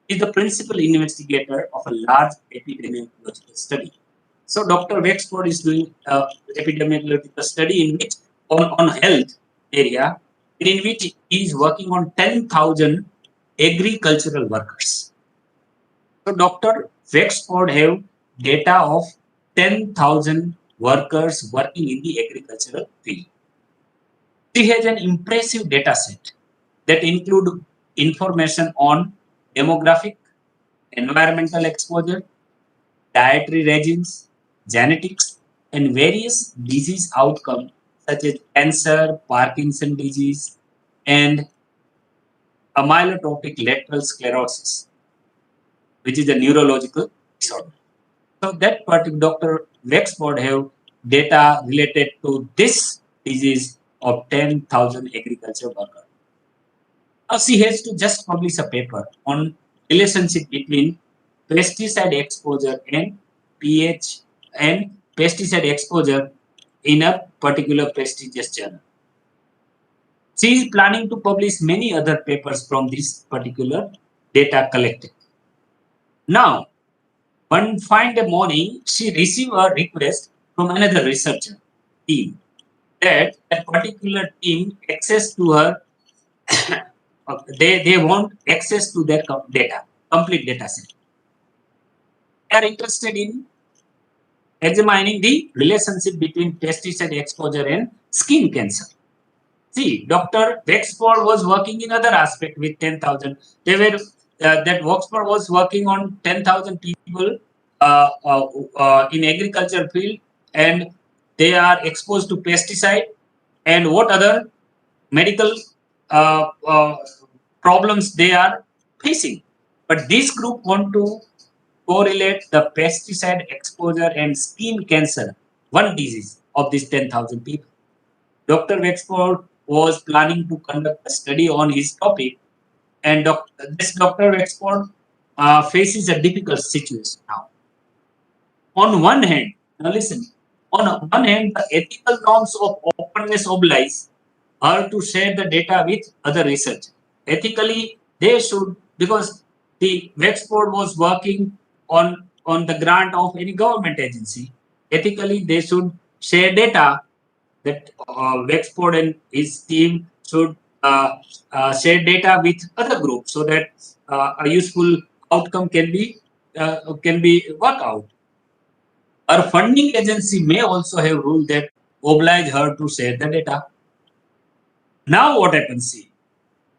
is the principal investigator of a large epidemiological study. So Dr. Wexford is doing epidemiological study in which on health area, in which he is working on 10,000 agricultural workers. So Dr. Wexford have data of 10,000 workers working in the agricultural field. She has an impressive data set that include information on demographic, environmental exposure, dietary regimes, genetics, and various disease outcomes such as cancer, Parkinson disease, and amyotrophic lateral sclerosis, which is a neurological disorder. So that particular Dr. Wexford have data related to this disease of 10,000 agriculture workers. Now she has to just publish a paper on relationship between pesticide exposure and pH and pesticide exposure in a particular prestigious journal. She is planning to publish many other papers from this particular data collected. Now, one fine day morning, she received a request from another researcher team that particular team access to her. They want access to their data, complete data set. They are interested in examining the relationship between pesticide exposure and skin cancer. See, Dr. Wexford was working in other aspect with 10,000. They were that Wexford was working on 10,000 people in agriculture field, and they are exposed to pesticide and what other medical uh, uh, problems they are facing. But this group want to correlate the pesticide exposure and skin cancer, one disease of these 10,000 people. Dr. Wexford was planning to conduct a study on his topic, and this Dr. Wexford faces a difficult situation now. On one hand, now listen, on one hand, the ethical norms of openness oblige her to share the data with other research. Ethically, they should, because the Wexford was working on the grant of any government agency. Ethically, they should share data that Wexford and his team should share data with other groups so that a useful outcome can be worked out. Her funding agency may also have rule that oblige her to share the data. Now what happens? See,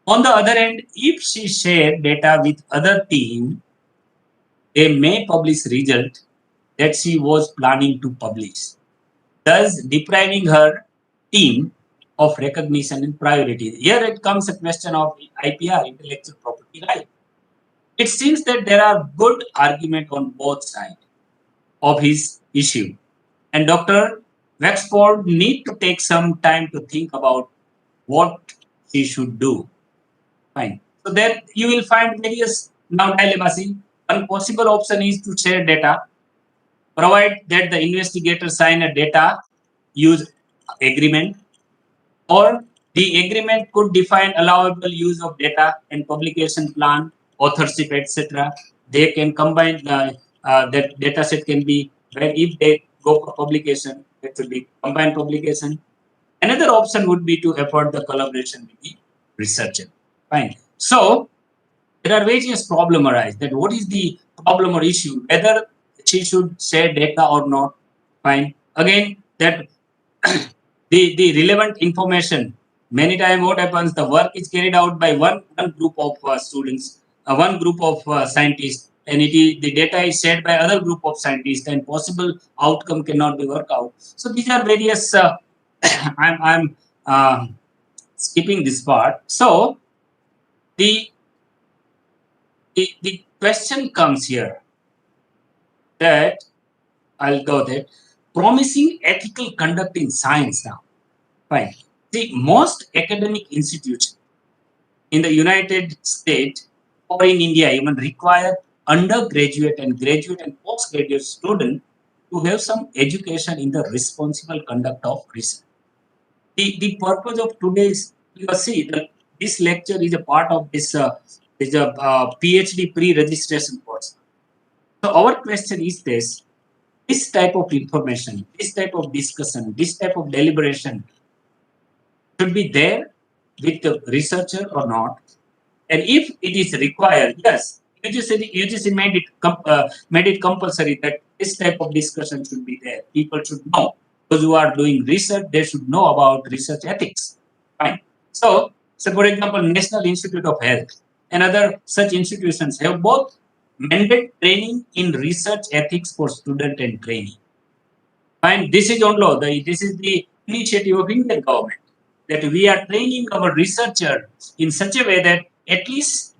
on the other hand, if she share data with other team, they may publish result that she was planning to publish, thus depriving her team of recognition and priority. Here it comes a question of IPR, intellectual property right. It seems that there are good argument on both sides of his issue, and Dr. Wexford need to take some time to think about what he should do. Fine. So there you will find various now dilemmas. One possible option is to share data, provide that the investigator sign a data use agreement, or the agreement could define allowable use of data and publication plan, authorship, etc. They can combine that data set can be when if they go for publication, it will be combined publication. Another option would be to afford the collaboration with the researcher. Fine. So there are various problems arise. That what is the problem or issue? Whether she should share data or not. Fine. Again, that the relevant information Many times what happens, the work is carried out by one group of students, one group of scientists, and the data is shared by other group of scientists, and possible outcome cannot be worked out. So these are various, I'm skipping this part. So the, the question comes here that I'll go there. Promising ethical conduct in science now. Fine. See, most academic institutions in the United States or in India even require undergraduate and graduate and postgraduate students to have some education in the responsible conduct of research. The purpose of today's, you see, this lecture is a part of this PhD pre-registration course. So our question is this type of information, this type of discussion, this type of deliberation should be there with the researcher or not? And if it is required, yes, UGC made it compulsory that this type of discussion should be there. People should know. Those who are doing research, they should know about research ethics. Fine. So for example, National Institute of Health and other such institutions have both mandate training in research ethics for student and trainee. And this is on law. This is the initiative of Indian government, that we are training our researcher in such a way that at least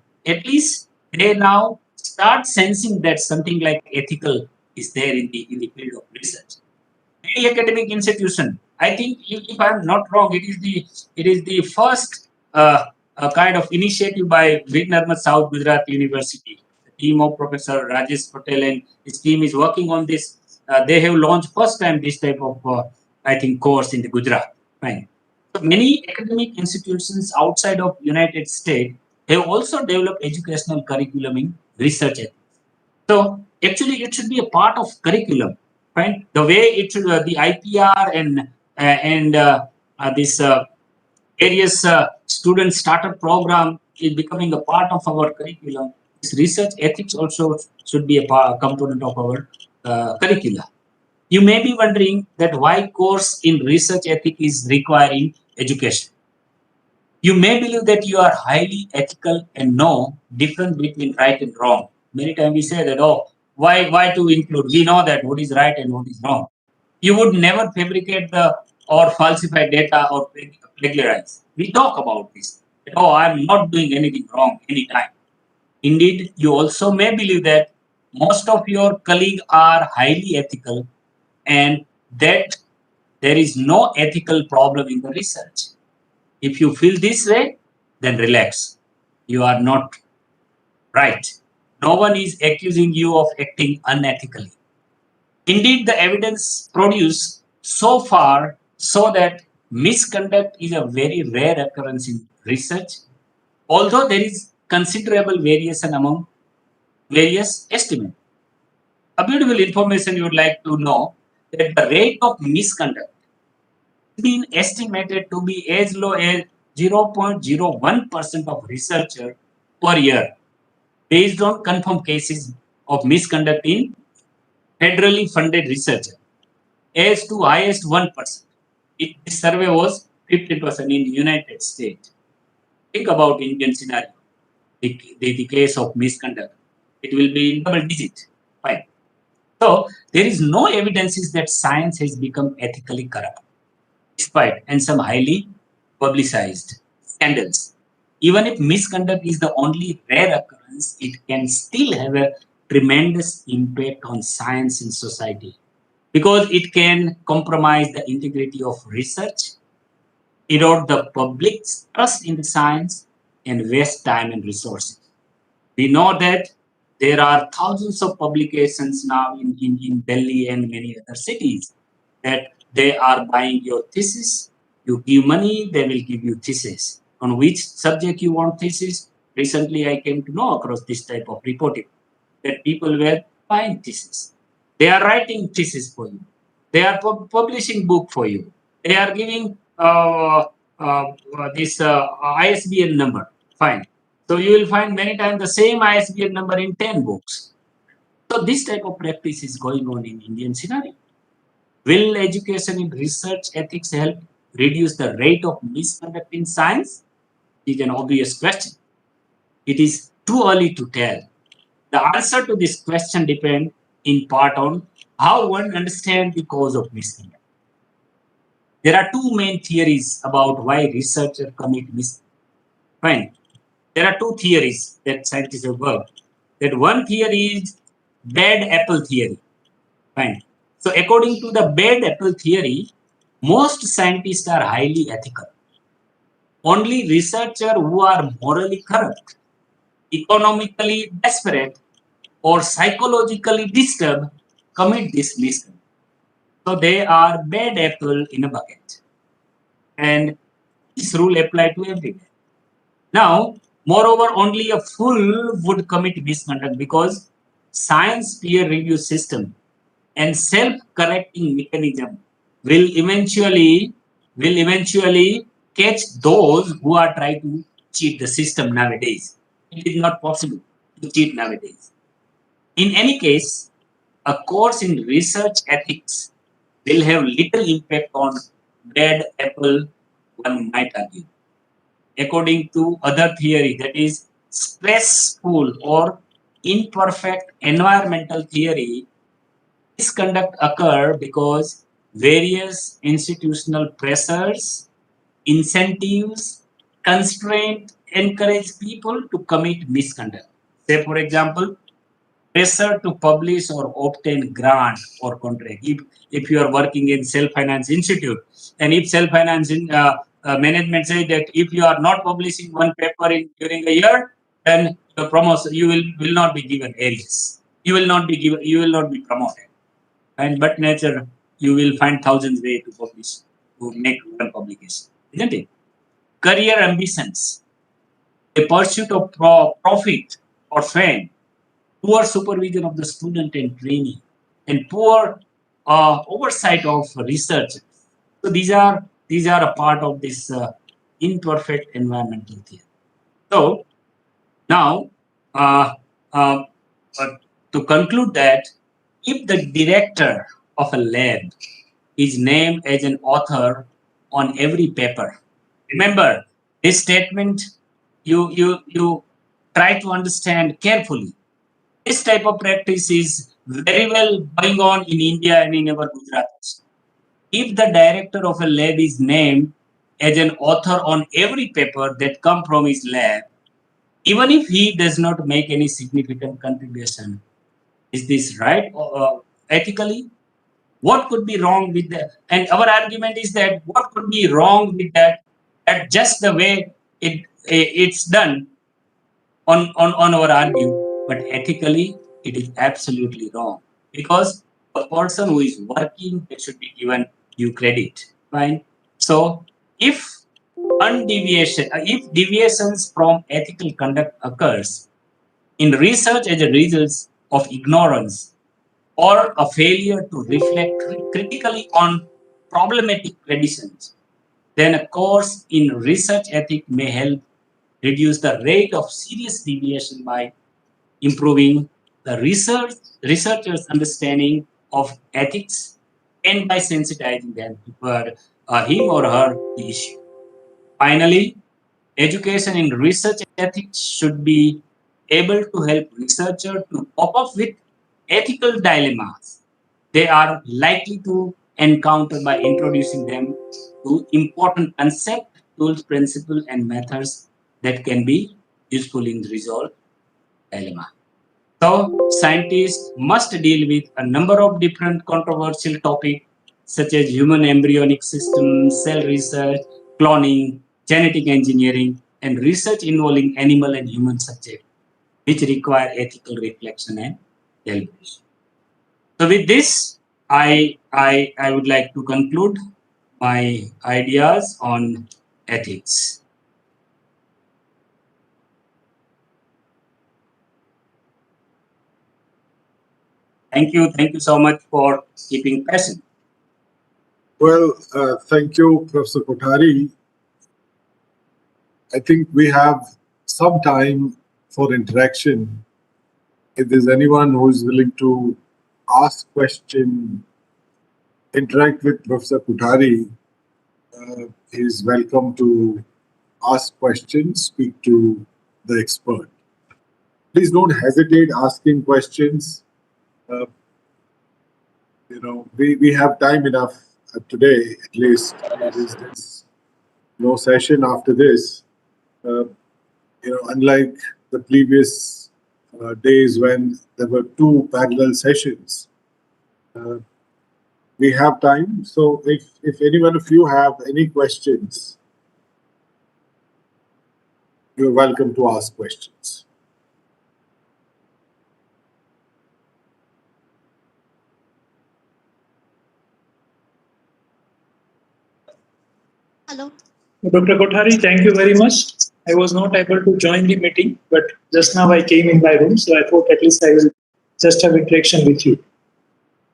they now start sensing that something like ethical is there in the field of research. Any academic institution, I think, if I'm not wrong, it is the first kind of initiative by Vidnarmat South Gujarat University. The team of Professor Rajesh Patel and his team is working on this. They have launched first time this type of I think course in the Gujarat. Fine. So many academic institutions outside of United States have also developed educational curriculum in research ethics. So actually, it should be a part of curriculum, right? The way it should, the IPR and this various student starter program is becoming a part of our curriculum. This research ethics also should be a component of our curricula. You may be wondering that why course in research ethics is required in education. You may believe that you are highly ethical and know difference between right and wrong. Many times we say that, oh, why to include? We know that what is right and what is wrong. You would never fabricate or falsify data or plagiarize. We talk about this. That, oh, I'm not doing anything wrong anytime. Indeed, you also may believe that most of your colleagues are highly ethical and that there is no ethical problem in the research. If you feel this way, then relax. You are not right. No one is accusing you of acting unethically. Indeed, the evidence produced so far show that misconduct is a very rare occurrence in research, although there is considerable variation among various estimates. A beautiful information you would like to know that the rate of misconduct has been estimated to be as low as 0.01% of researcher per year, based on confirmed cases of misconduct in federally funded research, as to highest 1%. This survey was 15% in the United States. Think about Indian scenario, the case of misconduct. It will be in double digit. Fine. So there is no evidence that science has become ethically corrupt, despite and some highly publicized scandals. Even if misconduct is the only rare occurrence, it can still have a tremendous impact on science in society because it can compromise the integrity of research, erode the public's trust in science, and waste time and resources. We know that there are thousands of publications now in Delhi and many other cities that they are buying your thesis. You give money, they will give you thesis. On which subject you want thesis? Recently, I came to know across this type of reporting that people were buying thesis. They are writing thesis for you. They are publishing book for you. They are giving this ISBN number. Fine. So you will find many times the same ISBN number in 10 books. So this type of practice is going on in Indian scenario. Will education in research ethics help reduce the rate of misconduct in science? It is an obvious question. It is too early to tell. The answer to this question depends in part on how one understands the cause of misconduct. There are two main theories about why researchers commit misconduct. Fine. There are two theories that scientists have worked. That one theory is bad apple theory. Fine. So according to the bad apple theory, most scientists are highly ethical. Only researchers who are morally corrupt, economically desperate, or psychologically disturbed commit this misconduct. So they are bad apple in a bucket. And this rule applies to everyone. Now, moreover, only a fool would commit misconduct because science peer review system and self-correcting mechanism will eventually catch those who are trying to cheat the system nowadays. It is not possible to cheat nowadays. In any case, a course in research ethics will have little impact on bad apple, one might argue. According to other theory, that is stressful or imperfect environmental theory, misconduct occur because various institutional pressures, incentives, constraints encourage people to commit misconduct. Say, for example, pressure to publish or obtain grant or contract. If you are working in self-finance institute, and if self-finance management say that if you are not publishing one paper during a year, then the promotion you will not be given areas. You will not be promoted. And but nature, you will find thousands ways to publish, to make one publication, isn't it? Career ambitions, a pursuit of profit or fame, poor supervision of the student and trainee, and poor oversight of research. So these are a part of this imperfect environmental theory. So now, uh, uh, uh, to conclude that, if the director of a lab is named as an author on every paper, remember this statement. You try to understand carefully. This type of practice is very well going on in India and in our Gujarat. If the director of a lab is named as an author on every paper that come from his lab, even if he does not make any significant contribution, is this right ethically? What could be wrong with that? And our argument is that what could be wrong with that? That just the way it's done on our argue, but ethically it is absolutely wrong because the person who is working they should be given due credit. Fine. So if if deviations from ethical conduct occurs in research as a result of ignorance or a failure to reflect critically on problematic traditions, then a course in research ethics may help reduce the rate of serious deviation by improving the researchers' understanding of ethics and by sensitizing them to him or her the issue. Finally, education in research ethics should be able to help researchers to cope up with ethical dilemmas they are likely to encounter by introducing them to important concepts, tools, principles, and methods that can be useful in resolve dilemma. So, scientists must deal with a number of different controversial topics such as human embryonic systems, cell research, cloning, genetic engineering, and research involving animal and human subjects, which require ethical reflection and deliberation. So, with this, I would like to conclude my ideas on ethics. Thank you so much for keeping patient. Well, thank you, Professor Kothari. I think we have some time for interaction. If there's anyone who is willing to ask question, interact with Professor Kothari, he is welcome to ask questions, speak to the expert. Please don't hesitate asking questions. Uh, we have time enough today, at least. There's no session after this. Unlike the previous days when there were 2 parallel sessions, we have time. So if any one of you have any questions, you're welcome to ask questions. Hello. Dr. Kothari, thank you very much. I was not able to join the meeting, but just now I came in my room, so I thought at least I will just have interaction with you.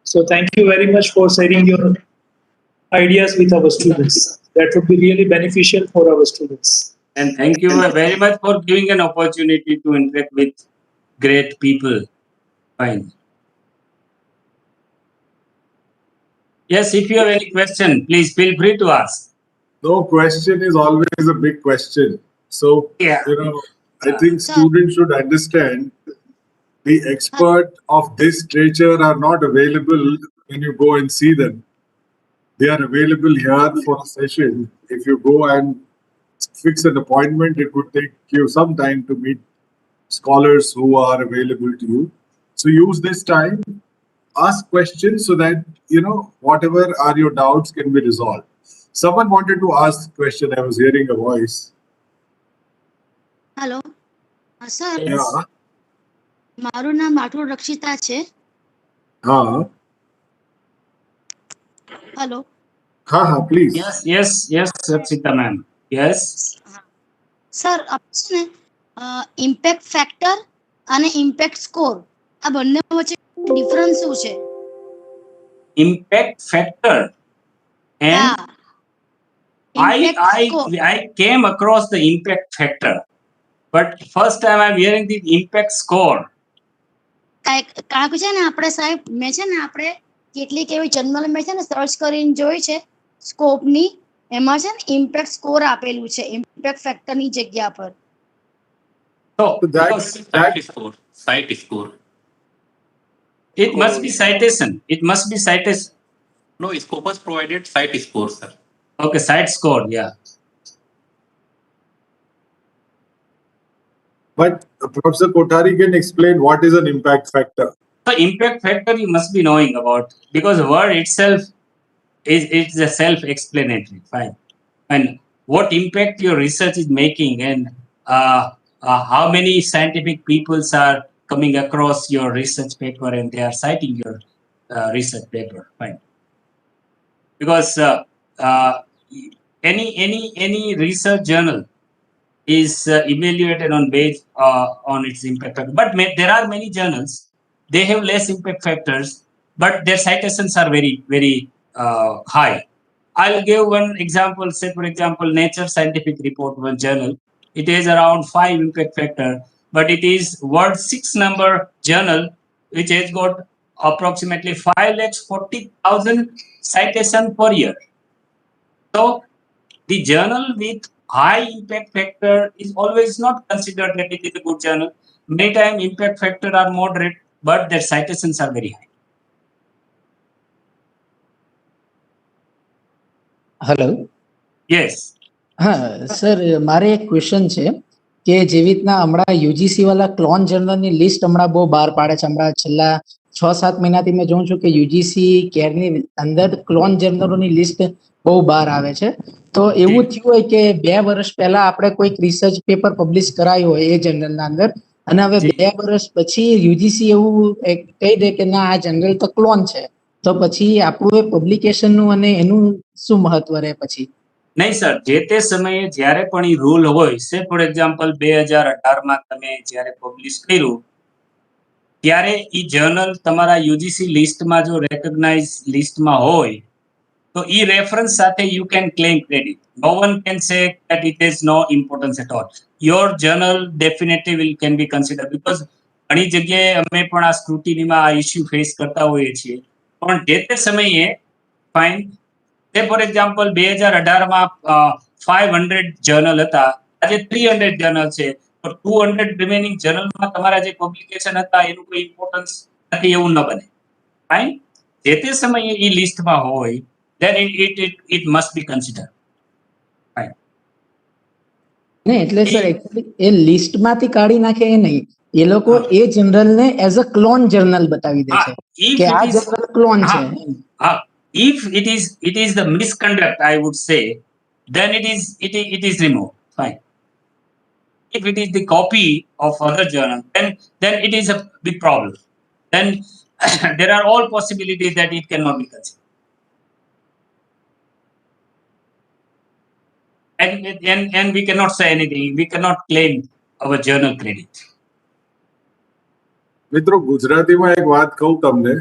So thank you very much for sharing your ideas with our students. That would be really beneficial for our students. And thank you very much for giving an opportunity to interact with great people. Fine. Yes, if you have any question, please feel free to ask. No question is always a big question. So, Yeah. I think students should understand the expert of this literature are not available when you go and see them. They are available here for a session. If you go and fix an appointment, it would take you some time to meet scholars who are available to you. So use this time, ask questions so that, whatever are your doubts can be resolved. Someone wanted to ask a question. I was hearing a voice. Hello. Sir, Yeah. મારું નામ રાઠોડ રક્ષિતા છે. Hello. Please. Yes, Rachita ma'am. Yes. Sir, આપણે છે ને impact factor અને impact score આ બંને વચ્ચે ડિફરન્સ શું છે? Impact factor and I came across the impact factor, but first time I'm hearing the impact score. કારણ કે છે ને આપણે સાહેબ મેં છે ને આપણે કેટલીક એવી જર્નલ મેં છે ને સર્ચ કરીને જોઈ છે સ્કોપની, એમાં છે ને ઇમ્પેક્ટ સ્કોર આપેલું છે ઇમ્પેક્ટ ફેક્ટરની જગ્યા પર. So that site score. It must be citation. No, Scopus provided site score, sir. Okay, site score, yeah. But Professor Kothari can explain what is an impact factor. So impact factor you must be knowing about, because the word itself is a self-explanatory. Fine. And what impact your research is making, and how many scientific peoples are coming across your research paper and they are citing your research paper. Fine. Because any research journal is evaluated based on its impact factor. But there are many journals, they have less impact factors, but their citations are very, very high. I'll give one example. Say, for example, Nature Scientific Report, one journal. It is around 5 impact factor, but it is world 6 number journal, which has got approximately 5,40,000 citation per year. So the journal with high impact factor is always not considered that it is a good journal. Many times impact factor are moderate, but their citations are very high. Hello. Yes. Sir મારે એક question છે કે જેવી રીતના હમણાં UGC વાળા clone જર્નલની list હમણાં બહુ બહાર પાડે છે. હમણાં છેલ્લા 6-7 મહિનાથી મેં જોઉં છું કે યુજીસી કેરની અંદર ક્લોન જર્નલોની લિસ્ટ બહુ બહાર આવે છે. તો એવું થયું હોય કે 2 વર્ષ પહેલા આપણે કોઈક રિસર્ચ પેપર પબ્લિશ કરાયું હોય એ જર્નલના અંદર, અને હવે 2 વર્ષ પછી યુજીસી એવું કહી દે કે ના આ જર્નલ તો ક્લોન છે, તો પછી આપણું એ પબ્લિકેશનનું અને એનું શું મહત્વ રહે પછી? નહીં સર, જે તે સમયે જ્યારે પણ એ રૂલ હોય, સે ફોર એક્ઝામ્પલ 2018માં તમે જ્યારે પબ્લિશ કર્યું ત્યારે એ જર્નલ તમારા યુજીસી લિસ્ટમાં જો રેકગ્નાઇઝ લિસ્ટમાં હોય તો એ રેફરન્સ સાથે you can claim credit. No one can say that it is no importance at all. Your journal definitely can be consider, because ઘણી જગ્યાએ અમે પણ આ સ્ક્રુટિનીમાં આ ઇસ્યુ ફેસ કરતા હોઈએ છીએ. પણ જે તે સમયે ફાઇન ફોર એક્ઝામ્પલ 2018માં 500 જર્નલ હતા, આજે 300 જર્નલ છે. તો 200 રિમેનિંગ જર્નલમાં તમારા જે પબ્લિકેશન હતા એનું કોઈ ઇમ્પોર્ટન્સ નથી એવું ન બને. ફાઇન. જે તે સમયે એ લિસ્ટમાં હોય then it must be considered. ને એટલે સર એકચ્યુઅલી એ લિસ્ટ માંથી કાઢી નાખે એ નહીં, એ લોકો એ જનરલ ને એઝ અ ક્લોન જર્નલ બતાવી દે છે કે આ જનરલ ક્લોન છે. If it is the misconduct, I would say, then it is removed. Fine. If it is the copy of other journal, then it is a big problem. Then there are all possibilities that it cannot be considered. And we cannot say anything. We cannot claim our journal credit. મિત્રો, ગુજરાતીમાં એક વાત કહું તમને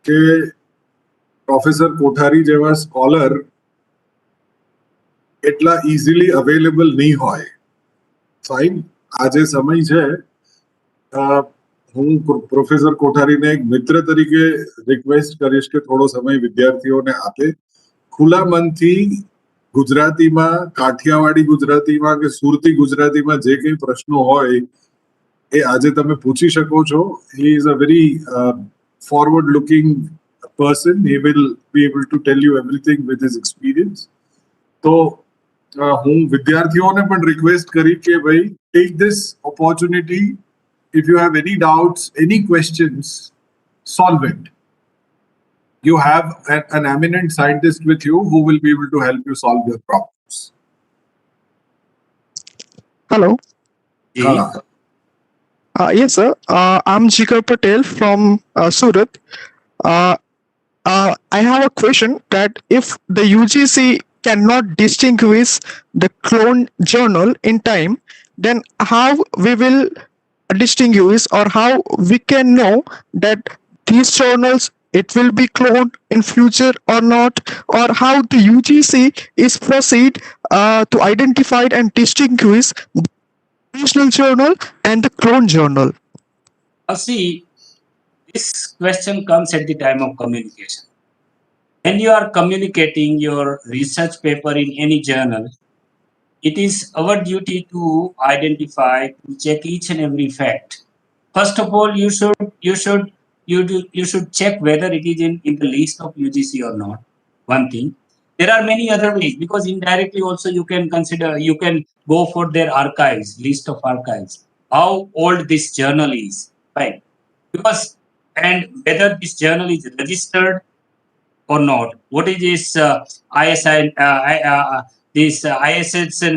કે professor કોઠારી જેવા scholar એટલા easily available નહીં હોય. ફાઇન. આ જે સમય છે, હું પ્રોફેસર કોઠારીને એક મિત્ર તરીકે રિક્વેસ્ટ કરીશ કે થોડો સમય વિદ્યાર્થીઓને આપે. ખુલ્લા મનથી ગુજરાતીમાં, કાઠિયાવાડી ગુજરાતીમાં કે સુરતી ગુજરાતીમાં જે કંઈ પ્રશ્નો હોય એ આજે તમે પૂછી શકો છો. He is a very forward looking person. He will be able to tell you everything with his experience. તો હું વિદ્યાર્થીઓને પણ રિક્વેસ્ટ કરી કે ભાઈ, take this opportunity. If you have any doubts, any questions, solve it. You have an eminent scientist with you who will be able to help you solve your problems. Hello. Yes, sir. I'm Jigar Patel from Surat. I have a question that if the UGC cannot distinguish the clone journal in time, then how we will distinguish, or how we can know that these journals it will be cloned in future or not, or how the UGC is proceed to identify and distinguish the original journal and the clone journal? See, this question comes at the time of communication. When you are communicating your research paper in any journal, it is our duty to identify, to check each and every fact. First of all, you should check whether it is in the list of UGC or not. One thing. There are many other ways, because indirectly also you can consider, you can go for their archives, list of archives, how old this journal is, right? Because, and whether this journal is registered or not, what is this ISSN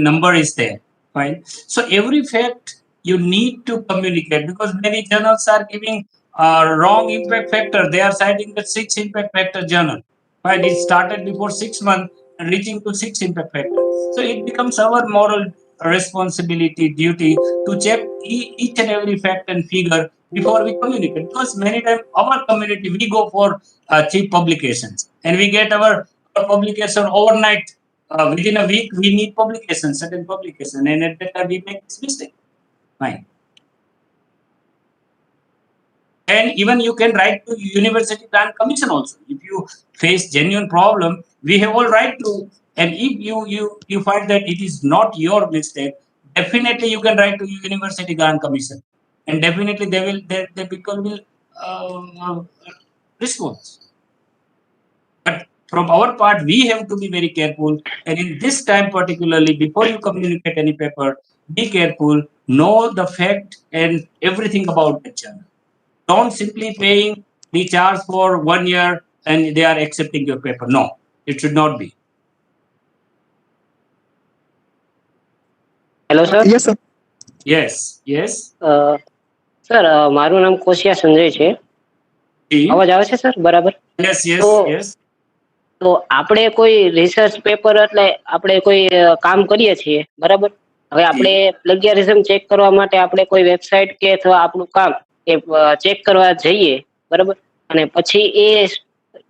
number is there, right? So every fact you need to communicate, because many journals are giving wrong impact factor. They are citing the 6 impact factor journal. Right? It started before 6 months and reaching to 6 impact factor. So it becomes our moral responsibility, duty to check each and every fact and figure before we communicate. Because many times our community, we go for cheap publications and we get our publication overnight. Within a week, we need publications, certain publication, and at that time we make this mistake. Fine. And even you can write to University Grant Commission also. If you face genuine problem, we have all right to. And if you find that it is not your mistake, definitely you can write to University Grant Commission, and definitely the people will respond. But from our part, we have to be very careful. And in this time particularly, before you communicate any paper, be careful, know the fact and everything about the journal. Don't simply paying the charge for 1 year and they are accepting your paper. No, it should not be. Hello sir. Yes, sir. Yes. Sir, મારું નામ કોશિયા સંજય છે. અવાજ આવે છે sir? બરાબર. Yes. તો આપણે કોઈ રિસર્ચ પેપર એટલે આપણે કોઈ કામ કરીએ છીએ, બરાબર? હવે આપણે પ્લેગિયરિઝમ ચેક કરવા માટે આપણે કોઈ વેબસાઇટ કે અથવા આપણું કામ એ ચેક કરવા જઈએ, બરાબર? અને પછી એ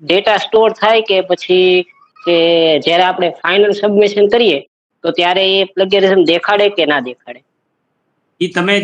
ડેટા સ્ટોર થાય કે પછી કે જ્યારે આપણે ફાઇનલ સબમિશન કરીએ તો ત્યારે એ પ્લેગિયરિઝમ દેખાડે કે ના દેખાડે? એ તમે